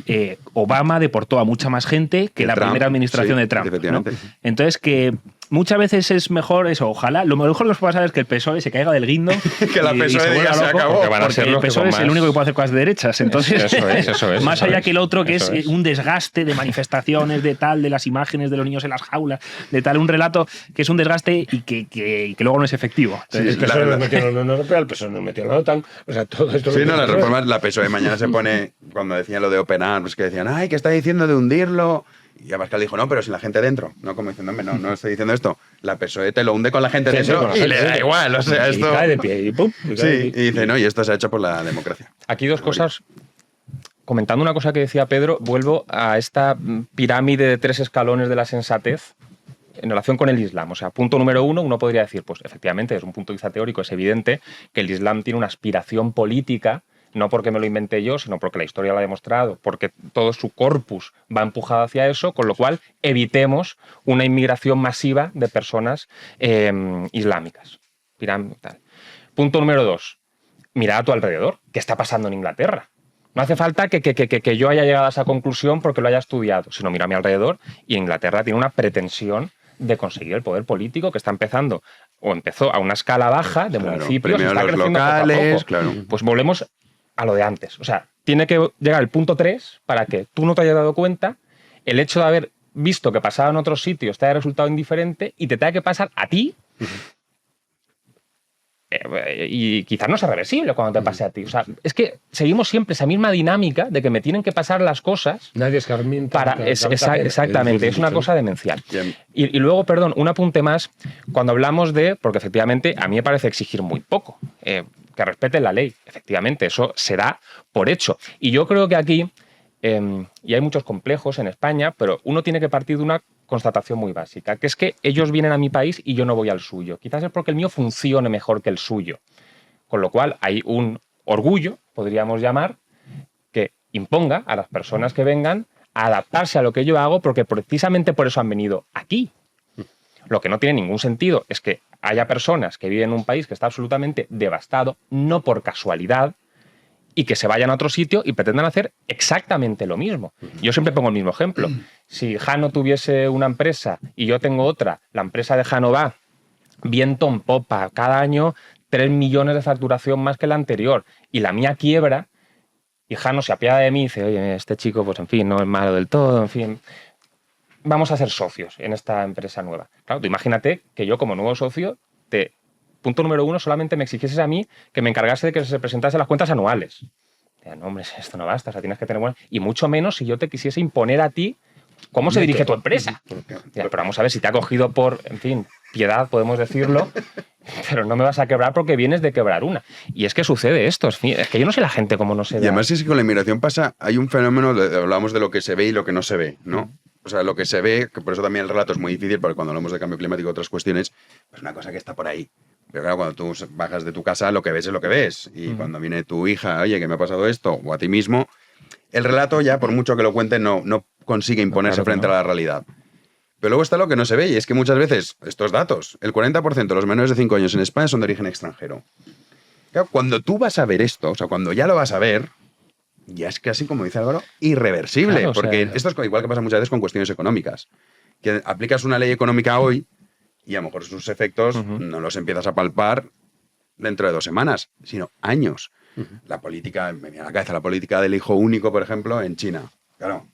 Obama deportó a mucha más gente que la Trump, primera administración de Trump, ¿no? Entonces, que muchas veces es mejor eso, ojalá, lo mejor que nos puede pasar es que el PSOE se caiga del guindo que la PSOE diga se acabó, porque el PSOE es el único que puede hacer cosas de derechas, entonces eso es, más allá que el otro que es un desgaste de manifestaciones, de tal, de las imágenes de los niños en las jaulas, de tal, un relato que es un desgaste y que luego no es efectivo. Entonces, el PSOE nos metió en la Unión Europea, el PSOE nos metió en la OTAN, o sea, todo esto... Sí, no, las reformas, la PSOE mañana se pone, cuando decían lo de Open Arms, que decían, ay, ¿qué está diciendo de hundirlo? Y Abascal dijo, no, pero sin la gente dentro. No, como diciendo, no estoy diciendo esto. La PSOE te lo hunde con la gente dentro y le da igual. O sea, esto... Y cae de pie y pum. Sí, y dice, no, y esto se ha hecho por la democracia. Aquí dos cosas. Comentando una cosa que decía Pedro, vuelvo a esta pirámide de 3 escalones de la sensatez en relación con el Islam. O sea, punto número 1, uno podría decir, pues efectivamente, desde un punto de vista teórico es evidente que el Islam tiene una aspiración política, no porque me lo inventé yo, sino porque la historia lo ha demostrado, porque todo su corpus va empujado hacia eso, con lo cual evitemos una inmigración masiva de personas islámicas. Punto número 2, mira a tu alrededor, ¿qué está pasando en Inglaterra? No hace falta que yo haya llegado a esa conclusión porque lo haya estudiado, sino mira a mi alrededor y Inglaterra tiene una pretensión de conseguir el poder político que está empezando, o empezó a una escala baja de municipios, primero está los creciendo locales, poco a poco. claro. Pues volvemos a lo de antes. O sea, tiene que llegar el punto 3 para que tú no te hayas dado cuenta, el hecho de haber visto que pasaba en otros sitios te haya resultado indiferente y te tenga que pasar a ti. Y quizás no sea reversible cuando te pase a ti. O sea, es que seguimos siempre esa misma dinámica de que me tienen que pasar las cosas. Nadie escarmienta. Exactamente, es una cosa demencial. Y luego, perdón, un apunte más, cuando hablamos de, porque efectivamente a mí me parece exigir muy poco, que respeten la ley. Efectivamente, eso se da por hecho. Y yo creo que aquí, y hay muchos complejos en España, pero uno tiene que partir de una constatación muy básica, que es que ellos vienen a mi país y yo no voy al suyo. Quizás es porque el mío funcione mejor que el suyo. Con lo cual hay un orgullo, podríamos llamar, que imponga a las personas que vengan a adaptarse a lo que yo hago, porque precisamente por eso han venido aquí. Lo que no tiene ningún sentido es que haya personas que viven en un país que está absolutamente devastado, no por casualidad, y que se vayan a otro sitio y pretendan hacer exactamente lo mismo. Yo siempre pongo el mismo ejemplo. Si Jano tuviese una empresa y yo tengo otra, la empresa de Jano va viento en popa, cada año 3 millones de facturación más que la anterior, y la mía quiebra, y Jano se apiada de mí y dice, oye, este chico, pues en fin, no es malo del todo, en fin, vamos a ser socios en esta empresa nueva. Claro, tú imagínate que yo como nuevo socio punto número 1, solamente me exigieses a mí que me encargase de que se presentase las cuentas anuales. No, hombre, esto no basta, o sea, tienes que tener buenas... Y mucho menos si yo te quisiese imponer a ti cómo se dirige tu empresa. Pero vamos a ver, si te ha cogido por, en fin, piedad, podemos decirlo, pero no me vas a quebrar porque vienes de quebrar una. Y es que sucede esto, es que yo no sé la gente cómo no se ve. Y además es que con la inmigración pasa, hay un fenómeno, hablamos de lo que se ve y lo que no se ve, ¿no? O sea, lo que se ve, que por eso también el relato es muy difícil, porque cuando hablamos de cambio climático y otras cuestiones, pues una cosa que está por ahí. Pero claro, cuando tú bajas de tu casa, lo que ves es lo que ves. Y cuando viene tu hija, oye, que me ha pasado esto, o a ti mismo, el relato ya, por mucho que lo cuente, no consigue imponerse frente a la realidad. Pero luego está lo que no se ve, y es que muchas veces, estos datos, el 40% de los menores de 5 años en España son de origen extranjero. Claro, cuando tú vas a ver esto, o sea, cuando ya lo vas a ver, ya es casi, como dice Álvaro, irreversible. Claro, porque esto es igual que pasa muchas veces con cuestiones económicas. Que aplicas una ley económica hoy y a lo mejor sus efectos no los empiezas a palpar dentro de 2 semanas, sino años. La política, me viene a la cabeza la política del hijo único, por ejemplo, en China. Claro,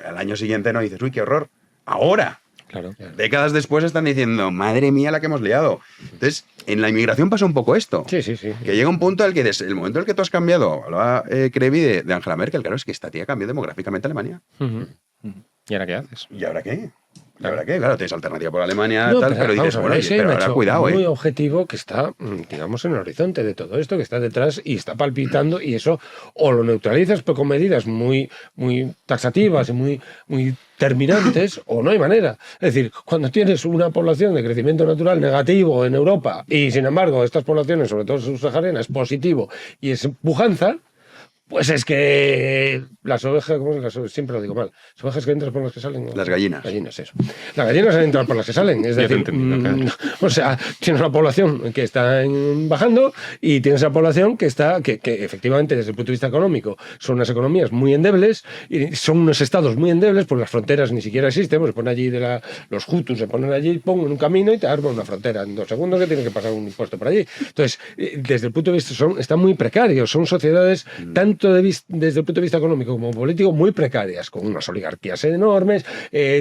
al año siguiente no dices, uy, qué horror. Ahora, claro. Décadas después están diciendo, madre mía, la que hemos liado. Entonces, en la inmigración pasa un poco esto. Sí. Que llega un punto en el que, el momento en el que tú has cambiado, hablaba Crevi de Angela Merkel, claro, es que esta tía cambió demográficamente a Alemania. ¿Y ahora qué haces? ¿Y ahora qué? Claro, tienes alternativa por Alemania, pero dices, bueno, pero ahora cuidado, muy objetivo que está, digamos, en el horizonte de todo esto, que está detrás y está palpitando, y eso o lo neutralizas con medidas muy taxativas y muy terminantes, o no hay manera. Es decir, cuando tienes una población de crecimiento natural negativo en Europa, y sin embargo estas poblaciones, sobre todo subsaharianas, es positivo y es pujanza, Pues es que las ovejas, siempre lo digo mal, las ovejas que entran por las que salen. Las gallinas. Gallinas, eso. Las gallinas entran por las que salen. Es decir, o sea, tienes una población que está bajando y tienes una población que está, que efectivamente desde el punto de vista económico son unas economías muy endebles y son unos estados muy endebles, pues las fronteras ni siquiera existen, pues se ponen allí los hutus, se ponen allí, pongan un camino y te arman una frontera en 2 segundos que tienen que pasar un impuesto por allí. Entonces, desde el punto de vista, están muy precarios, son sociedades tanto desde el punto de vista económico como político muy precarias, con unas oligarquías enormes,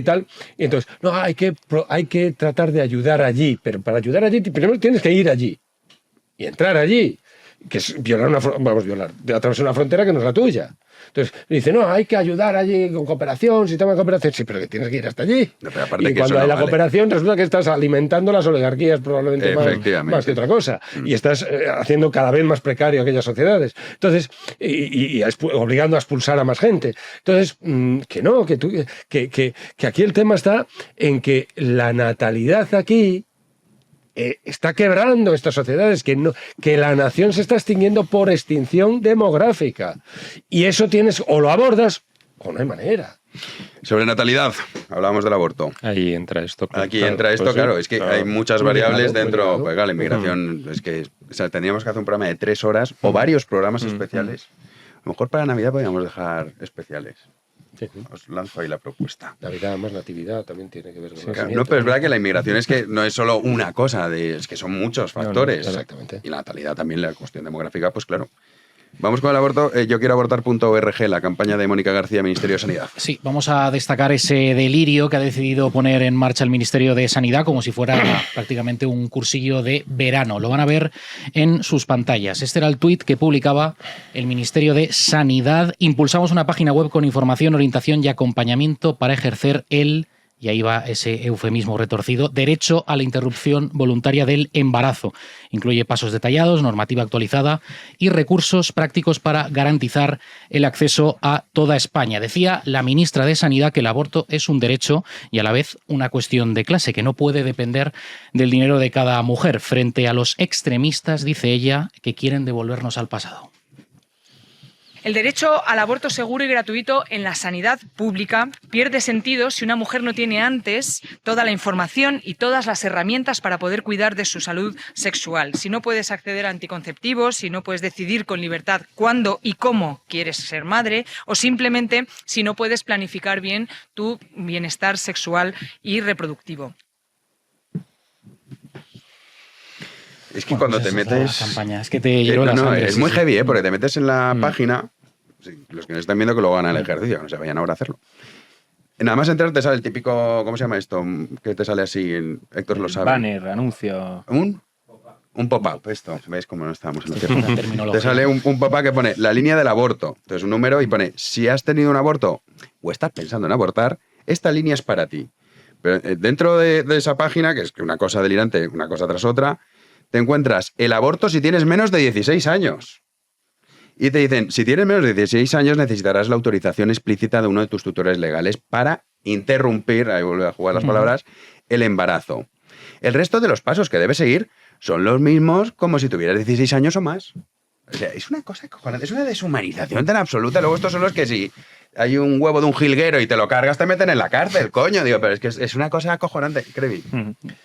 tal. Y entonces, no, hay que tratar de ayudar allí, pero para ayudar allí primero tienes que ir allí y entrar allí, que es atravesar una frontera que no es la tuya. Entonces dice, no, hay que ayudar allí con cooperación, sistema de cooperación. Sí, pero que tienes que ir hasta allí. No, y cuando hay la cooperación resulta que estás alimentando las oligarquías probablemente más que otra cosa. Y estás haciendo cada vez más precario aquellas sociedades. Entonces, y obligando a expulsar a más gente. Entonces, que aquí el tema está en que la natalidad aquí está quebrando estas sociedades, que la nación se está extinguiendo por extinción demográfica. Y eso tienes, o lo abordas, o no hay manera. Sobre natalidad, hablábamos del aborto. Ahí entra esto. Aquí entra esto, claro, es que hay muchas variables dentro. Pues claro, la inmigración, es que tendríamos que hacer un programa de 3 horas o varios programas especiales. A lo mejor para Navidad podríamos dejar especiales. Sí. Os lanzo ahí la propuesta. Navidad más natividad también tiene que ver con eso. No, pero es verdad que la inmigración es que no es solo una cosa, es que son muchos factores. Exactamente. Y la natalidad también, la cuestión demográfica, pues claro. Vamos con el aborto. Yo quiero abortar.org, la campaña de Mónica García, Ministerio de Sanidad. Sí, vamos a destacar ese delirio que ha decidido poner en marcha el Ministerio de Sanidad como si fuera prácticamente un cursillo de verano. Lo van a ver en sus pantallas. Este era el tuit que publicaba el Ministerio de Sanidad. Impulsamos una página web con información, orientación y acompañamiento para ejercer y ahí va ese eufemismo retorcido, derecho a la interrupción voluntaria del embarazo. Incluye pasos detallados, normativa actualizada y recursos prácticos para garantizar el acceso a toda España. Decía la ministra de Sanidad que el aborto es un derecho y a la vez una cuestión de clase, que no puede depender del dinero de cada mujer, frente a los extremistas, dice ella, que quieren devolvernos al pasado. El derecho al aborto seguro y gratuito en la sanidad pública pierde sentido si una mujer no tiene antes toda la información y todas las herramientas para poder cuidar de su salud sexual. Si no puedes acceder a anticonceptivos, si no puedes decidir con libertad cuándo y cómo quieres ser madre, o simplemente si no puedes planificar bien tu bienestar sexual y reproductivo. Es que cuando te metes... Campaña, es que te llevo la sangre, es muy heavy, porque te metes en la página, los que nos están viendo que lo hagan el ejercicio, que no se vayan ahora a hacerlo. Nada más entrar te sale el típico, ¿cómo se llama esto? Que te sale así, Héctor lo sabe. Banner, anuncio. Un pop-up, esto. ¿Veis cómo no estábamos en lo cierto? Te sale un pop-up que pone la línea del aborto. Entonces un número y pone, si has tenido un aborto o estás pensando en abortar, esta línea es para ti. Pero dentro de esa página, que es una cosa delirante, una cosa tras otra, te encuentras el aborto si tienes menos de 16 años. Y te dicen, si tienes menos de 16 años necesitarás la autorización explícita de uno de tus tutores legales para interrumpir, ahí vuelve a jugar las palabras, el embarazo. El resto de los pasos que debes seguir son los mismos como si tuvieras 16 años o más. O sea, es una cosa cojonante, es una deshumanización tan absoluta. Luego estos son los que si hay un huevo de un jilguero y te lo cargas, te meten en la cárcel, coño. Digo, pero es que es una cosa acojonante, Crevi.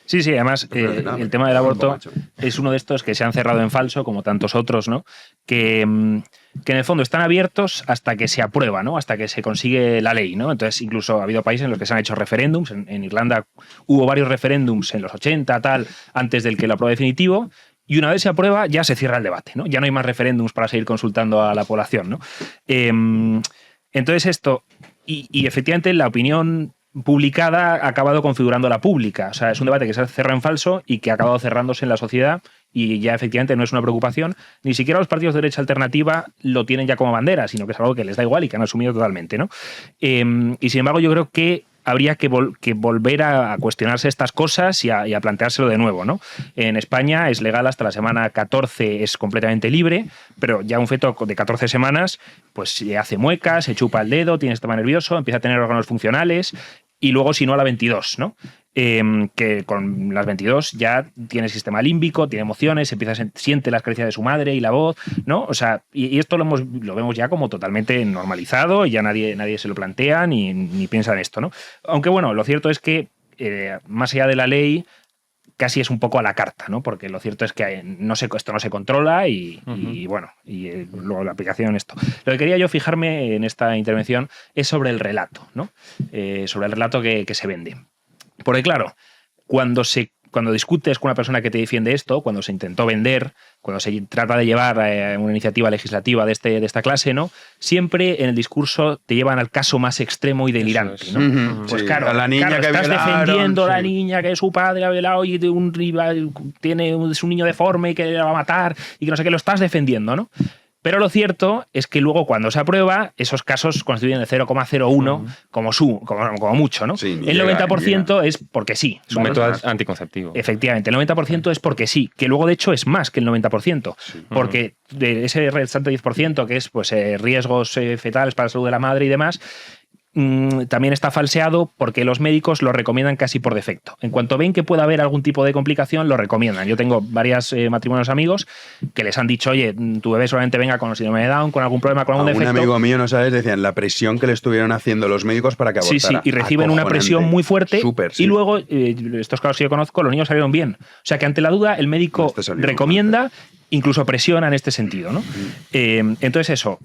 Sí, además el tema del aborto es uno de estos que se han cerrado en falso, como tantos otros, ¿no? Que en el fondo están abiertos hasta que se aprueba, ¿no? Hasta que se consigue la ley, ¿no? Entonces, incluso ha habido países en los que se han hecho referéndums. En Irlanda hubo varios referéndums en los 80, tal, antes del que lo apruebe definitivo. Y una vez se aprueba, ya se cierra el debate, ¿no? Ya no hay más referéndums para seguir consultando a la población, ¿no? Entonces esto, y efectivamente la opinión publicada ha acabado configurando la pública. O sea, es un debate que se cerró en falso y que ha acabado cerrándose en la sociedad y ya efectivamente no es una preocupación. Ni siquiera los partidos de derecha alternativa lo tienen ya como bandera, sino que es algo que les da igual y que han asumido totalmente, ¿no? Y sin embargo yo creo que habría que volver a cuestionarse estas cosas y a planteárselo de nuevo, ¿no? En España es legal hasta la semana 14, es completamente libre, pero ya un feto de 14 semanas pues se hace muecas, se chupa el dedo, tiene sistema nervioso, empieza a tener órganos funcionales y luego si no a la 22, ¿no? que con las 22 ya tiene sistema límbico, tiene emociones, siente las caricias de su madre y la voz, ¿no? O sea, y esto lo vemos ya como totalmente normalizado y ya nadie se lo plantea ni piensa en esto, ¿no? Aunque bueno, lo cierto es que más allá de la ley casi es un poco a la carta, ¿no? Porque lo cierto es que esto no se controla y bueno, y luego la aplicación esto. Lo que quería yo fijarme en esta intervención es sobre el relato, ¿no? Sobre el relato que se vende. Porque claro, cuando discutes con una persona que te defiende esto, cuando se intentó vender, cuando se trata de llevar una iniciativa legislativa de esta clase, ¿no? Siempre en el discurso te llevan al caso más extremo y delirante, ¿no? Pues sí, claro, la niña que estás violaron, defendiendo a la niña que su padre ha violado y es un niño deforme y que la va a matar y que no sé qué, lo estás defendiendo, ¿no? Pero lo cierto es que luego cuando se aprueba, esos casos constituyen el 0,01 como mucho, ¿no? Sí, el 90% es porque sí. Es un método anticonceptivo. Efectivamente, el 90% es porque sí, que luego de hecho es más que el 90%, porque de ese restante 10% que es pues riesgos fetales para la salud de la madre y demás, también está falseado porque los médicos lo recomiendan casi por defecto. En cuanto ven que puede haber algún tipo de complicación, lo recomiendan. Yo tengo varios matrimonios amigos que les han dicho, oye, tu bebé solamente venga con síndrome de Down, con algún problema, con algún defecto. Un amigo mío, no sabes, decían la presión que le estuvieron haciendo los médicos para que abortara. Sí, y reciben una presión muy fuerte. Y luego, estos casos que yo conozco, los niños salieron bien. O sea que ante la duda, el médico recomienda, incluso presiona en este sentido, ¿no? Entonces eso,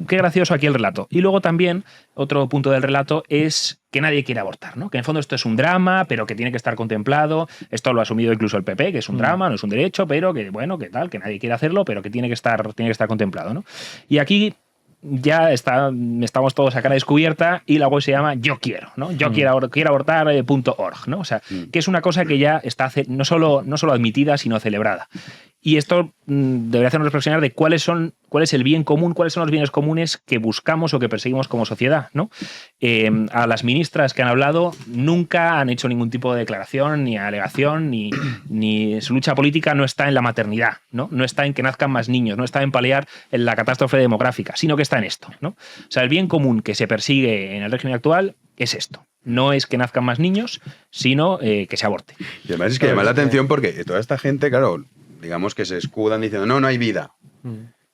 qué gracioso aquí el relato. Y luego también, otro punto del relato es que nadie quiere abortar, ¿no? Que en el fondo esto es un drama, pero que tiene que estar contemplado. Esto lo ha asumido incluso el PP, que es un drama, no es un derecho, pero que bueno, que tal, que nadie quiere hacerlo, pero que tiene que estar contemplado, ¿no? Y aquí ya estamos todos a cara descubierta y la web se llama Yo Quiero, ¿no? Yo quiero abortar.org, ¿no? O sea, que es una cosa que ya está no solo admitida, sino celebrada. Y esto debería hacernos reflexionar de cuál es el bien común, cuáles son los bienes comunes que buscamos o que perseguimos como sociedad, ¿no? A las ministras que han hablado nunca han hecho ningún tipo de declaración, ni alegación, ni su lucha política no está en la maternidad, ¿no? No está en que nazcan más niños, no está en paliar la catástrofe demográfica, sino que está en esto, ¿no? O sea, el bien común que se persigue en el régimen actual es esto. No es que nazcan más niños, sino que se aborte. Y además es que llama la atención porque toda esta gente, claro, digamos que se escudan diciendo, no hay vida.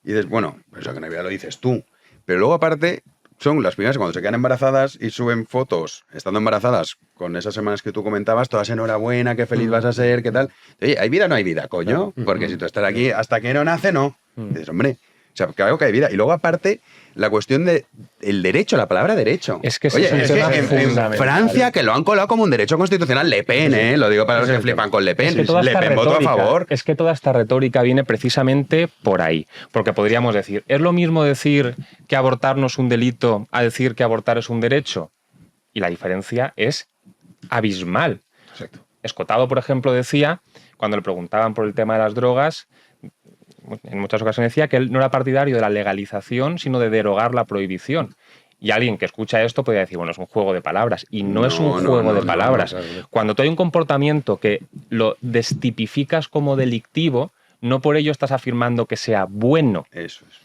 Y dices, bueno, eso que no hay vida lo dices tú. Pero luego aparte son las primeras cuando se quedan embarazadas y suben fotos estando embarazadas con esas semanas que tú comentabas, todas enhorabuena, qué feliz vas a ser, qué tal. Oye, ¿hay vida o no hay vida, coño? Porque si tú estás aquí hasta que no nace, no. Dices, hombre, o sea, claro que hay vida. Y luego aparte, la cuestión del derecho, la palabra derecho. Es que, oye, es que en Francia, que lo han colado como un derecho constitucional, Le Pen, lo digo para los que flipan con Le Pen. Le Pen votó a favor. Es que toda esta retórica viene precisamente por ahí. Porque podríamos decir, ¿es lo mismo decir que abortar no es un delito a decir que abortar es un derecho? Y la diferencia es abismal. Exacto. Escotado, por ejemplo, decía, cuando le preguntaban por el tema de las drogas, en muchas ocasiones decía que él no era partidario de la legalización, sino de derogar la prohibición. Y alguien que escucha esto podría decir, bueno, es un juego de palabras. Y no es un juego de palabras. Cuando tú hay un comportamiento que lo destipificas como delictivo, no por ello estás afirmando que sea bueno. Eso es.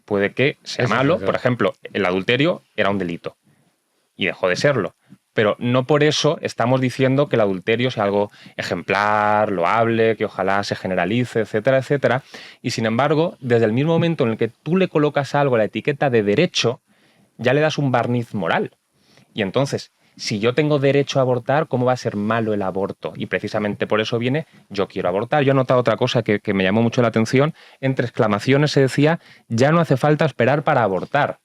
Puede que sea malo. Por ejemplo, el adulterio era un delito y dejó de serlo. Pero no por eso estamos diciendo que el adulterio sea algo ejemplar, loable, que ojalá se generalice, etcétera, etcétera. Y sin embargo, desde el mismo momento en el que tú le colocas a algo la etiqueta de derecho, ya le das un barniz moral. Y entonces, si yo tengo derecho a abortar, ¿cómo va a ser malo el aborto? Y precisamente por eso viene Yo Quiero abortar. Yo he notado otra cosa que me llamó mucho la atención. Entre exclamaciones se decía, ya no hace falta esperar para abortar.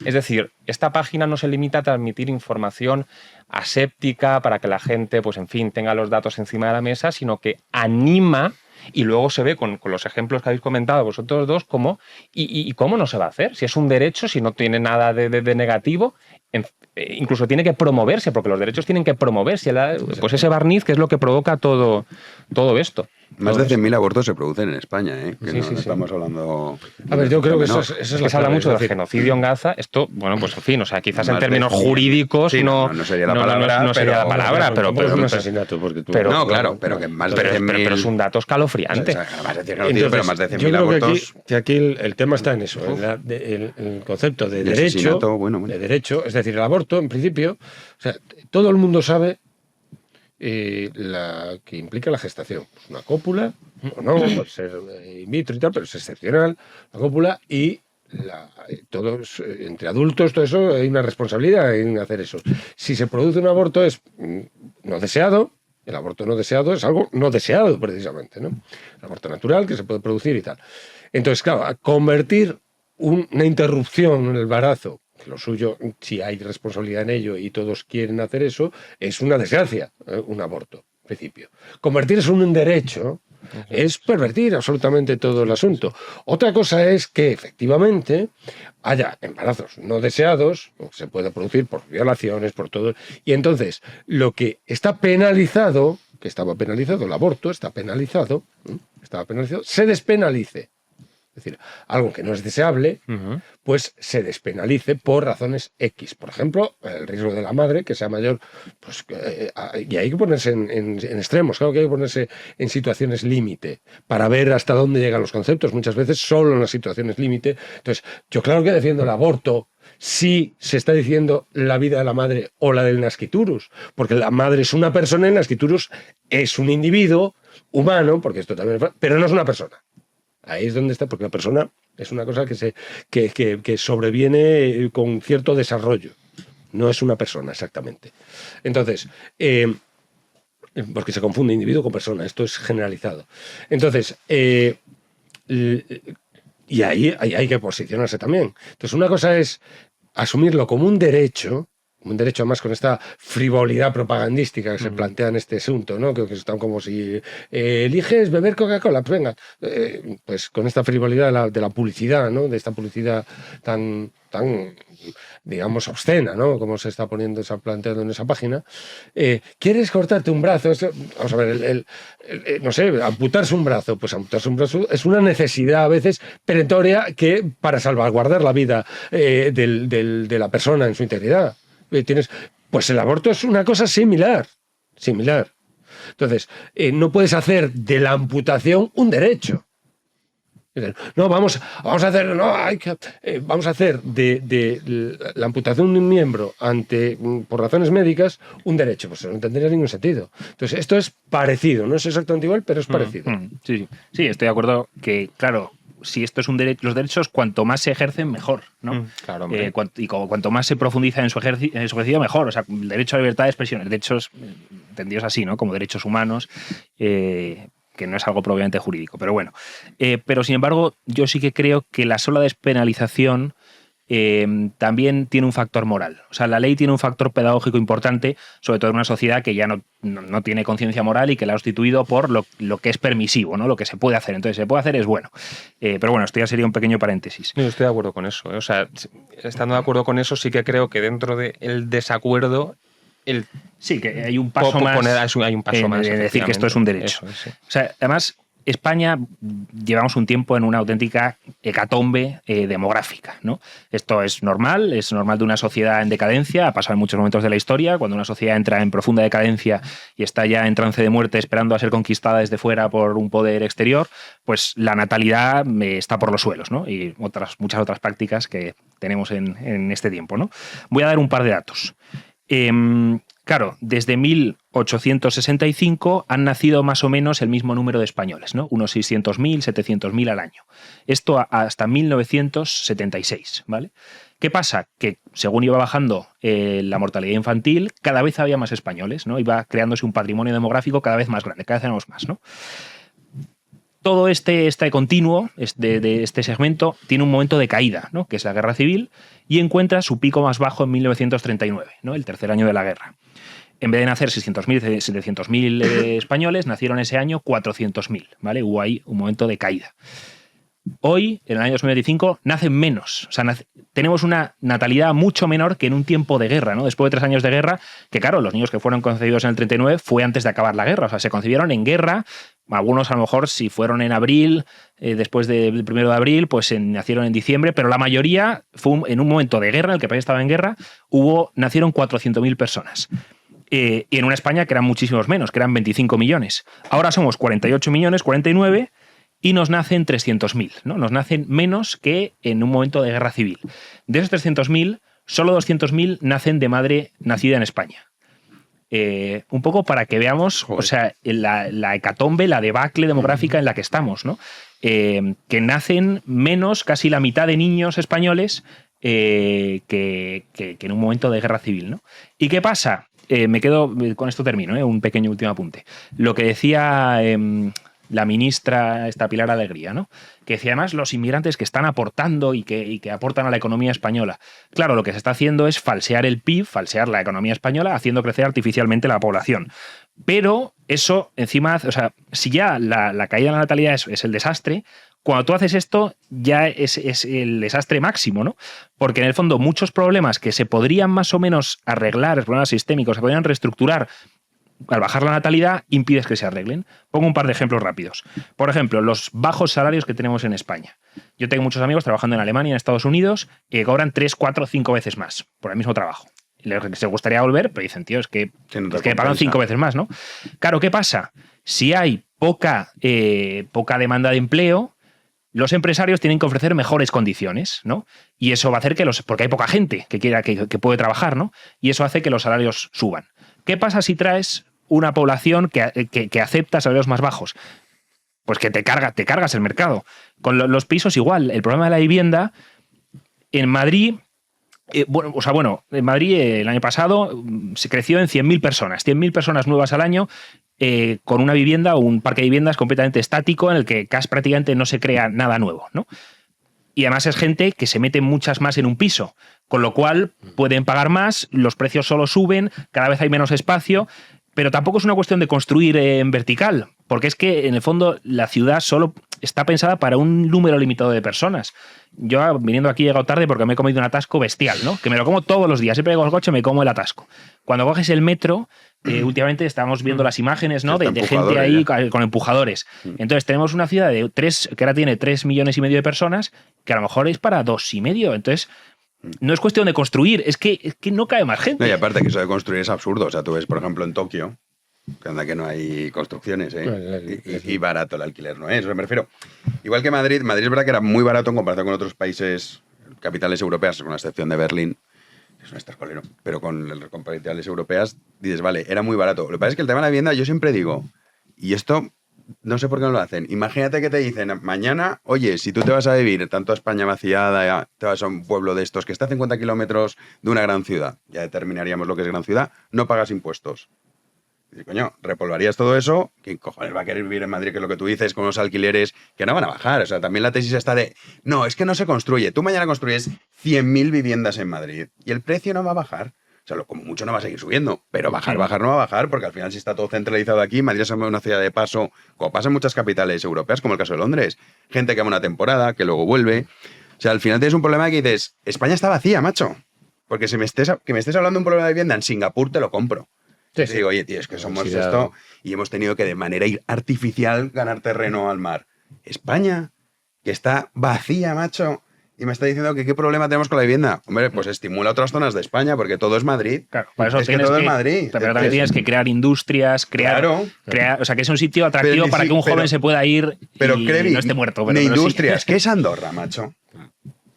Es decir, esta página no se limita a transmitir información aséptica para que la gente, pues en fin, tenga los datos encima de la mesa, sino que anima, y luego se ve con los ejemplos que habéis comentado vosotros dos, cómo y cómo no se va a hacer. Si es un derecho, si no tiene nada de negativo, incluso tiene que promoverse, porque los derechos tienen que promoverse. Pues ese barniz que es lo que provoca todo esto. Más de 100.000 abortos se producen en España, ¿eh? Que sí, no estamos hablando... A ver, yo creo que eso es se habla mucho del genocidio en Gaza. Esto, bueno, pues en fin, o sea, quizás en términos jurídicos no sería la palabra. No sería la palabra, pero es un asesinato. Porque tú, no, claro, pero que más de 100.000... Pero es un dato escalofriante. O sea, más de 100.000, pero más de 100.000 yo creo abortos... que aquí el tema está en eso, en el concepto de derecho, de derecho, es decir, el aborto, en principio, o sea, todo el mundo sabe que implica la gestación. Una cópula, o no, puede ser in vitro y tal, pero es excepcional, la cópula y todos, entre adultos, todo eso, hay una responsabilidad en hacer eso. Si se produce un aborto es no deseado, el aborto no deseado es algo no deseado precisamente, ¿no? El aborto natural que se puede producir y tal. Entonces, claro, a convertir una interrupción en el embarazo, que lo suyo, si hay responsabilidad en ello y todos quieren hacer eso, es una desgracia, un aborto, en principio. Convertir eso en un derecho es pervertir absolutamente todo el asunto. Otra cosa es que efectivamente haya embarazos no deseados, o que se puede producir por violaciones, por todo, y entonces lo que está penalizado, que estaba penalizado, el aborto estaba penalizado, se despenalice. Es decir, algo que no es deseable, pues se despenalice por razones X. Por ejemplo, el riesgo de la madre, que sea mayor, pues, y hay que ponerse en extremos, claro que hay que ponerse en situaciones límite, para ver hasta dónde llegan los conceptos, muchas veces solo en las situaciones límite. Entonces, yo claro que defiendo el aborto, si se está diciendo la vida de la madre o la del nasciturus, porque la madre es una persona y el nasciturus es un individuo humano, porque esto también pero no es una persona. Ahí es donde está, porque la persona es una cosa que sobreviene con cierto desarrollo. No es una persona, exactamente. Entonces, porque se confunde individuo con persona, esto es generalizado. Entonces, y ahí hay que posicionarse también. Entonces, una cosa es asumirlo como un derecho además con esta frivolidad propagandística que se plantea en este asunto, ¿no? Que están como si eliges beber Coca-Cola, pues venga, pues con esta frivolidad de la publicidad, ¿no? De esta publicidad tan digamos, obscena, ¿no? Como se está planteando en esa página. ¿Quieres cortarte un brazo? Vamos a ver, no sé, amputarse un brazo. Pues amputarse un brazo es una necesidad a veces perentoria que para salvaguardar la vida de la persona en su integridad. Pues el aborto es una cosa similar. Entonces, no puedes hacer de la amputación un derecho. No, vamos a hacer de la amputación de un miembro por razones médicas un derecho. Pues no tendría ningún sentido. Entonces, esto es parecido, no es exactamente igual, pero es parecido. Sí, estoy de acuerdo que, claro, si esto es un derecho, los derechos cuanto más se ejercen, mejor, ¿no? Claro, hombre. Y cuanto más se profundiza en su ejercicio, mejor. O sea, el derecho a la libertad de expresión, derechos entendidos así, ¿no? Como derechos humanos, que no es algo propiamente jurídico, pero bueno. Pero sin embargo, yo sí que creo que la sola despenalización también tiene un factor moral. O sea, la ley tiene un factor pedagógico importante, sobre todo en una sociedad que ya no tiene conciencia moral y que la ha sustituido por lo que es permisivo, ¿no? Lo que se puede hacer. Entonces, se puede hacer es bueno. Pero bueno, esto ya sería un pequeño paréntesis. Yo estoy de acuerdo con eso. O sea, estando de acuerdo con eso, sí que creo que dentro del desacuerdo sí, que hay un paso más hay un paso más en decir que esto es un derecho. Eso, sí. O sea, además, España llevamos un tiempo en una auténtica hecatombe demográfica, ¿no? Esto es normal de una sociedad en decadencia, ha pasado en muchos momentos de la historia, cuando una sociedad entra en profunda decadencia y está ya en trance de muerte esperando a ser conquistada desde fuera por un poder exterior, pues la natalidad está por los suelos, ¿no? Y muchas otras prácticas que tenemos en este tiempo, ¿no? Voy a dar un par de datos. Claro, desde 1865 han nacido más o menos el mismo número de españoles, ¿no? Unos 600.000, 700.000 al año. Esto hasta 1976, ¿vale? ¿Qué pasa? Que según iba bajando la mortalidad infantil, cada vez había más españoles, ¿no? Iba creándose un patrimonio demográfico cada vez más grande, cada vez éramos más, ¿no? Todo este continuo de este segmento tiene un momento de caída, ¿no? Que es la Guerra Civil, y encuentra su pico más bajo en 1939, ¿no? El tercer año de la guerra. En vez de nacer 600.000, 700.000 españoles, nacieron ese año 400.000, ¿vale? Hubo ahí un momento de caída. Hoy, en el año 2025, nacen menos. O sea, tenemos una natalidad mucho menor que en un tiempo de guerra, ¿no? Después de 3 años de guerra, que claro, los niños que fueron concebidos en el 39 fue antes de acabar la guerra. O sea, se concebieron en guerra. Algunos, a lo mejor, si fueron en abril, después del 1 de abril, pues nacieron en diciembre, pero la mayoría fue en un momento de guerra, en el que el país estaba en guerra, nacieron 400.000 personas. Y en una España que eran muchísimos menos, que eran 25 millones. Ahora somos 48 millones, 49, y nos nacen 300.000, ¿no? Nos nacen menos que en un momento de guerra civil. De esos 300.000, solo 200.000 nacen de madre nacida en España. un poco para que veamos, o sea, la hecatombe, la debacle demográfica en la que estamos, ¿no? Que nacen menos, casi la mitad de niños españoles que en un momento de guerra civil, ¿no? ¿Y qué pasa? Me quedo, con esto termino, un pequeño último apunte. Lo que decía la ministra Pilar Alegría, ¿no? Que decía además los inmigrantes que están aportando y que aportan a la economía española. Claro, lo que se está haciendo es falsear el PIB, falsear la economía española, haciendo crecer artificialmente la población. Pero eso, encima, o sea, si ya la caída de la natalidad es el desastre, cuando tú haces esto ya es el desastre máximo, ¿no? Porque en el fondo muchos problemas que se podrían más o menos arreglar, los problemas sistémicos, se podrían reestructurar al bajar la natalidad, impides que se arreglen. Pongo un par de ejemplos rápidos. Por ejemplo, los bajos salarios que tenemos en España. Yo tengo muchos amigos trabajando en Alemania y en Estados Unidos que cobran 3, 4, 5 veces más por el mismo trabajo. Les gustaría volver, pero dicen, tío, es que pagan 5 veces más, ¿no? Claro, ¿qué pasa? Si hay poca demanda de empleo, los empresarios tienen que ofrecer mejores condiciones, ¿no? Y eso va a hacer porque hay poca gente que puede trabajar, ¿no? Y eso hace que los salarios suban. ¿Qué pasa si traes una población que acepta salarios más bajos? Pues que te cargas el mercado. Con los pisos igual. El problema de la vivienda en Madrid, en Madrid el año pasado se creció en 100.000 personas. 100.000 personas nuevas al año con una vivienda o un parque de viviendas completamente estático en el que casi prácticamente no se crea nada nuevo, ¿no? Y además es gente que se mete muchas más en un piso, con lo cual pueden pagar más, los precios solo suben, cada vez hay menos espacio, pero tampoco es una cuestión de construir en vertical, porque es que en el fondo la ciudad solo está pensada para un número limitado de personas. Yo viniendo aquí he llegado tarde porque me he comido un atasco bestial, ¿no? Que me lo como todos los días, siempre que llego al coche me como el atasco. Cuando coges el metro, últimamente estamos viendo las imágenes, ¿no? de gente ahí con empujadores. Entonces tenemos una ciudad que ahora tiene 3,5 millones de personas, que a lo mejor es para 2,5 millones. Entonces no es cuestión de construir, es que no cabe más gente. No, y aparte que eso de construir es absurdo. O sea, tú ves, por ejemplo, en Tokio, que anda que no hay construcciones, y barato el alquiler no es. O sea, me refiero, igual que Madrid es verdad que era muy barato en comparación con otros países, capitales europeas, con la excepción de Berlín, es un estercolero, pero con capitales europeas dices, vale, era muy barato. Lo que pasa es que el tema de la vivienda, yo siempre digo, y esto no sé por qué no lo hacen, imagínate que te dicen mañana, oye, si tú te vas a vivir tanto a España vaciada, te vas a un pueblo de estos que está a 50 kilómetros de una gran ciudad, ya determinaríamos lo que es gran ciudad, no pagas impuestos. Y coño, repolvarías todo eso, ¿quién cojones va a querer vivir en Madrid? Que es lo que tú dices, con unos alquileres que no van a bajar. O sea, también la tesis está de, no, es que no se construye. Tú mañana construyes 100.000 viviendas en Madrid y el precio no va a bajar. O sea, como mucho no va a seguir subiendo, pero bajar no va a bajar, porque al final si está todo centralizado aquí, Madrid es una ciudad de paso, como pasa en muchas capitales europeas, como el caso de Londres. Gente que va una temporada, que luego vuelve. O sea, al final tienes un problema que dices, España está vacía, macho. Porque que me estés hablando de un problema de vivienda en Singapur, te lo compro. Sí. Digo, oye, tío, es que somos esto y hemos tenido que de manera artificial ganar terreno al mar. España, que está vacía, macho, y me está diciendo que qué problema tenemos con la vivienda. Hombre, pues estimula otras zonas de España, porque todo es Madrid. Claro, para eso todo es Madrid. Pero también tienes que crear industrias, crear, o sea, que es un sitio atractivo para que un joven se pueda ir y no esté muerto. Pero industrias, ¿qué es Andorra, macho?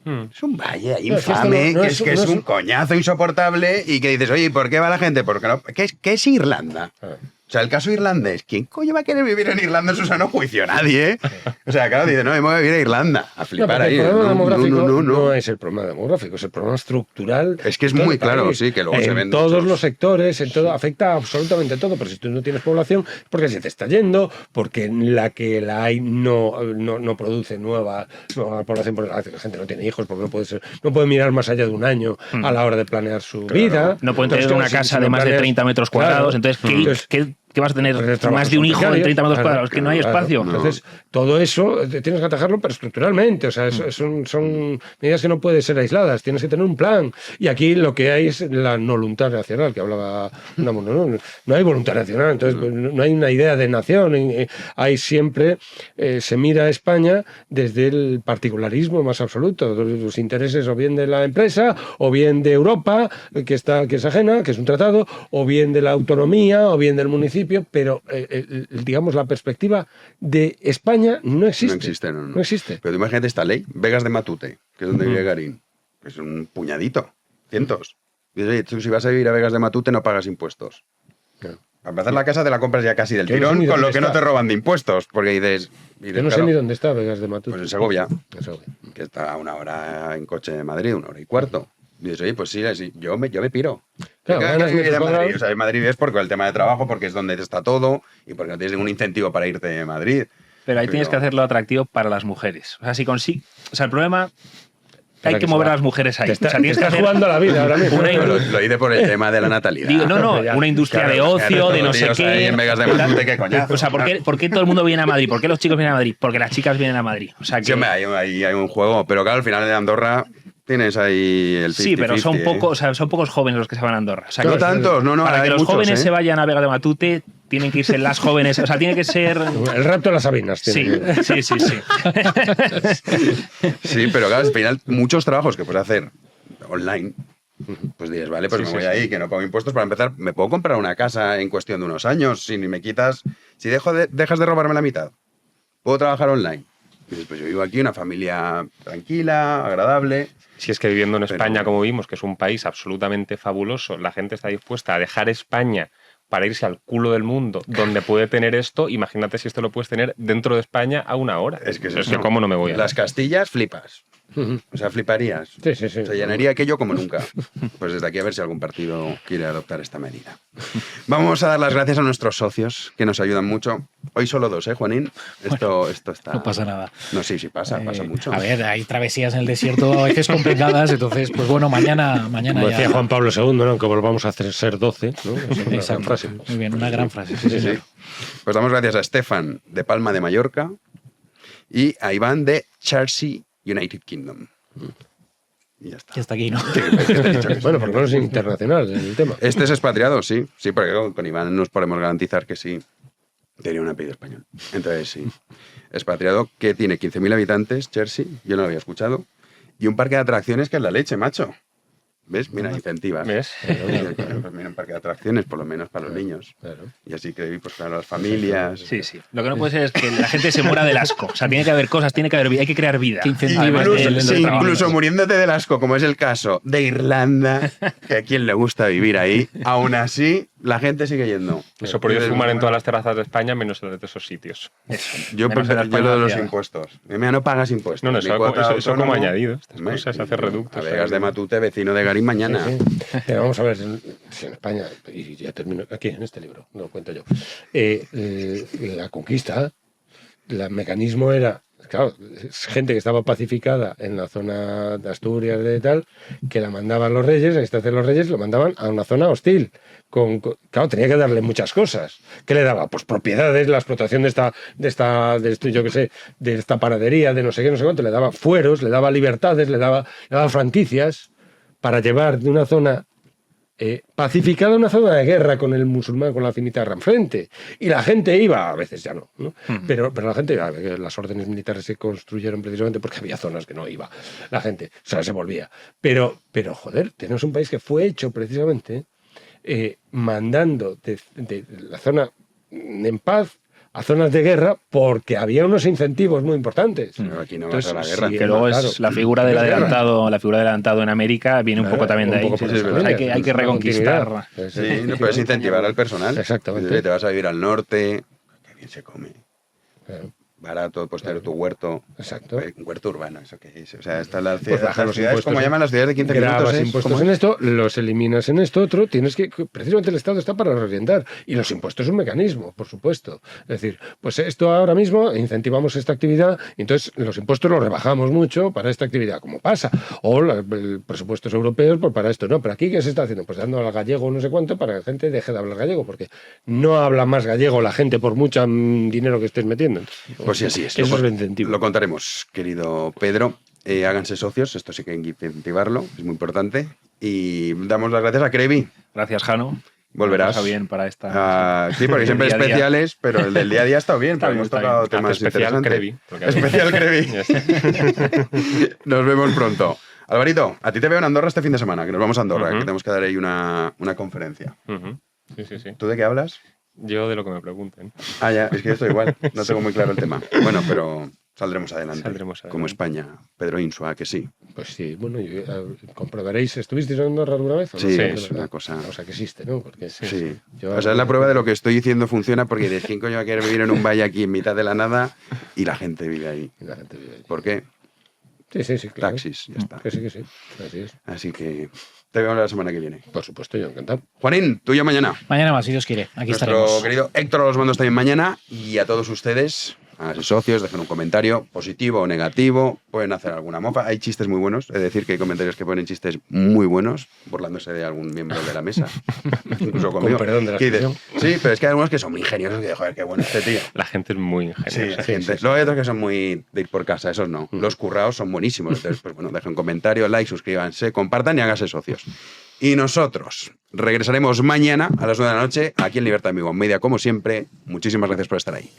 Es un valle infame, que es un coñazo insoportable y que dices, oye, ¿por qué va la gente? Porque no, ¿qué es Irlanda? O sea, el caso irlandés, ¿quién coño va a querer vivir en Irlanda en su sano juicio? Nadie, ¿eh? O sea, claro, dice, no, me voy a vivir a Irlanda, a flipar ahí. El problema demográfico no es el problema demográfico, es el problema estructural. Es que es muy claro, sí, que luego se ven en todos los sectores, en todo, afecta absolutamente todo, pero si tú no tienes población, porque se te está yendo, porque la hay no produce nueva población, porque la gente no tiene hijos, porque no puede mirar más allá de un año a la hora de planear su vida. No pueden tener una casa de más de 30 metros cuadrados, entonces, ¿qué vas a tener más de un hijo de 30 metros cuadrados? Que no hay espacio. Entonces, todo eso tienes que atajarlo, pero estructuralmente. O sea, son medidas que no pueden ser aisladas. Tienes que tener un plan. Y aquí lo que hay es la no voluntad nacional, que hablaba Unamuno. No hay voluntad nacional. Entonces, no hay una idea de nación. Hay siempre, se mira a España desde el particularismo más absoluto. Los intereses o bien de la empresa, o bien de Europa, que es ajena, que es un tratado, o bien de la autonomía, o bien del municipio. Pero, digamos, la perspectiva de España no existe. No existe. Pero imagínate esta ley, Vegas de Matute, que es donde vive Garín, que es un puñadito, cientos. Dices, oye, tú si vas a vivir a Vegas de Matute no pagas impuestos. Para empezar, la casa te la compras ya casi del Yo no sé tirón, ni con lo dónde que no está. te roban de impuestos, porque dices... Yo no sé ni dónde está Vegas de Matute. Pues en Segovia, En Segovia. que está a 1 hora en coche de Madrid, 1 hora y cuarto. Y dices, oye, pues sí, yo me piro. Claro, ¿Qué ganas vivir metros en Madrid? cuadrados. O sea, en Madrid es porque el tema de trabajo, porque es donde está todo y porque no tienes ningún incentivo para irte de Madrid. Pero ahí tienes que hacerlo atractivo para las mujeres. O sea, si consigue... O sea, el problema... Para Hay que que mover se a va. las mujeres ahí. Te está- o sea, tienes te que estás hacer jugando a la vida ahora mismo. una Lo hice por el tema de la natalidad. Digo, no, Ya. una industria Claro, de ocio, de no sé tíos ahí qué. en Vegas de Matute, qué coñazo. O sea, ¿por qué todo el mundo viene a Madrid? ¿Por qué los chicos vienen a Madrid? Porque las chicas vienen a Madrid. O sea, que... Sí, hombre, hay un juego, pero claro, al final de Andorra tienes ahí el 50-50. Sí, pero son ¿eh? pocos, o sea, son pocos jóvenes los que se van a Andorra. O sea, No que- tantos, no, Para hay que los muchos, jóvenes ¿eh? se vayan a Vega de Matute, tienen que irse las jóvenes. O sea, tiene que ser. El rapto de las Sabinas. tiene Sí, que- sí. Sí, pero claro, al final muchos trabajos que puedes hacer online, pues dices, vale, pues Sí, me sí, voy sí. ahí, que no pago impuestos. Para empezar, me puedo comprar una casa en cuestión de unos años si me quitas, si dejas de robarme la mitad. Puedo trabajar online. Y dices, pues yo vivo aquí, una familia tranquila, agradable. Si es que viviendo en Pero- España, como vimos, que es un país absolutamente fabuloso, la gente está dispuesta a dejar España para irse al culo del mundo, donde puede tener esto. Imagínate si esto lo puedes tener dentro de España a 1 hora. Es que es es eso. que cómo no me voy a... Las Castillas, flipas. Ujú. O sea, fliparías. Sí, sí, sí. Se llenaría aquello como nunca. Pues desde aquí a ver si algún partido quiere adoptar esta medida. Vamos a dar las gracias a nuestros socios, que nos ayudan mucho. Hoy solo 2, ¿eh, Juanín? Esto está... No pasa nada. No, sí, pasa mucho. A ver, hay travesías en el desierto a veces complicadas, entonces, pues bueno, mañana Como decía ya. Juan Pablo II, ¿no? Que volvamos a hacer ser 12, ¿no? Esa es una gran Exacto. frase. Muy bien, una gran frase. Sí, Sí, señor. sí. Pues damos gracias a Estefan de Palma de Mallorca y a Iván de Chelsea, United Kingdom. Y ya está. Y hasta aquí, ¿no? Bueno, por lo menos internacional el tema. Este es expatriado, sí. Sí, porque con Iván nos podemos garantizar que sí. Tenía un apellido español. Entonces, sí. Expatriado que tiene 15.000 habitantes, Chelsea, yo no lo había escuchado. Y un parque de atracciones que es la leche, macho. ¿Ves? Mira, incentivas. ¿Ves? Pues mira, un parque de atracciones, por lo menos para los niños. Claro. Y así que, pues para las familias. Sí, sí. Lo que no puede ser es que la gente se muera del asco. O sea, tiene que haber cosas, tiene que haber vida, hay que crear vida. Que incentives Además Incluso, de los sí, trabajos. incluso muriéndote del asco, como es el caso de Irlanda, que a quien le gusta vivir ahí, aún así la gente sigue yendo. Eso por ello fumar en todas las terrazas de España, menos en las de esos sitios. Yo Menos en la prefiero lo de los España impuestos. Mira, no pagas impuestos. No, ni eso, cuota eso como autónomo. añadido. Estas Hombre, cosas, hacer reductos. A Vegas de Matute, vecino de Garín mañana. Sí, sí. Vamos a ver, si en España, y ya termino aquí en este libro, no lo cuento yo, la conquista, el mecanismo era, claro, es gente que estaba pacificada en la zona de Asturias de tal, que la mandaban los reyes, a instancia de los reyes, lo mandaban a una zona hostil. Claro, tenía que darle muchas cosas. ¿Qué le daba? Pues propiedades, la explotación de esto, yo qué sé, de esta panadería, de no sé qué, no sé cuánto, le daba fueros, le daba libertades, le daba franquicias para llevar de una zona pacificada a una zona de guerra con el musulmán, con la finita enfrente. Y la gente iba, a veces ya no, ¿no? Pero la gente iba, las órdenes militares se construyeron precisamente porque había zonas que no iba la gente, o sea, se volvía. Pero joder, tenemos un país que fue hecho precisamente mandando de la zona en paz a zonas de guerra porque había unos incentivos muy importantes. Pero aquí no vas a la guerra. sí, Que luego claro, es la figura del guerra. adelantado, la figura del adelantado en América viene un poco también de ahí. Un poco por Sí, eso sí, también, hay que es una reconquistar. continuidad. Sí, no puedes incentivar al personal. Exactamente. Te vas a vivir al norte, que bien se come. Claro. Barato, puedes tener tu huerto. Exacto. Un huerto urbano, ¿eso qué es? O sea, están las Pues bajar los ciudades, impuestos. ¿cómo llaman las ciudades de 15 Grabas minutos? impuestos en esto, los eliminas en esto otro, tienes que... Precisamente el Estado está para reorientar. Y los impuestos es un mecanismo, por supuesto. Es decir, pues esto ahora mismo incentivamos esta actividad y entonces los impuestos los rebajamos mucho para esta actividad, como pasa. O los presupuestos europeos pues para esto. No, pero aquí ¿qué se está haciendo? Pues dando al gallego no sé cuánto para que la gente deje de hablar gallego, porque no habla más gallego la gente por mucho dinero que estés metiendo. Pues sí, así es. Eso es el incentivo. Lo contaremos, querido Pedro. Háganse socios, esto sí que hay que incentivarlo, es muy importante. Y damos las gracias a Crevi. Gracias, Jano. Volverás. Pasa bien para esta. Sí, porque siempre el día a día. especiales, pero el del día a día ha estado bien, Está porque bien, hemos está tocado bien. temas Hace especial interesantes. Crevi, porque Especial Crevi. Ya está. Nos vemos pronto. Alvarito, a ti te veo en Andorra este fin de semana, que nos vamos a Andorra, Ujú. que tenemos que dar ahí una conferencia. Ujú. Sí, sí, sí. ¿Tú de qué hablas? Yo de lo que me pregunten. Ah, ya, es que yo estoy igual, no tengo muy claro el tema. Bueno, pero Saldremos adelante. Como España. Pedro Insua, que sí. Pues sí, bueno, comprobaréis. ¿Estuvisteis en Andorra alguna vez? ¿O no? Sí, es una cosa. O sea, que existe, ¿no? Porque, sí. O sea, es la prueba de lo que estoy diciendo funciona, porque de quién coño va a querer vivir en un valle aquí en mitad de la nada y la gente vive ahí. ¿Por qué? Sí, claro. Taxis, ya está. Que sí. Así es. Así que te vemos la semana que viene. Por supuesto, yo encantado. Juanín, tú y yo mañana. Mañana más, si Dios quiere. Aquí estaremos. Nuestro querido Héctor a los mandos también mañana. Y a todos ustedes, a sus socios, dejen un comentario positivo o negativo. Pueden hacer alguna mofa. Hay chistes muy buenos. Es decir, que hay comentarios que ponen chistes muy buenos, burlándose de algún miembro de la mesa. Incluso conmigo. Con perdón de la expresión. Sí, pero es que hay algunos que son muy ingeniosos. Que, joder, qué bueno este tío. La gente es muy ingeniosa. Sí, luego hay otros que son muy de ir por casa. Esos no. Los currados son buenísimos. Entonces, pues bueno, dejen un comentario, like, suscríbanse, compartan y háganse socios. Y nosotros regresaremos mañana a las 9 de la noche aquí en Libertad Amigo Media, como siempre. Muchísimas gracias por estar ahí.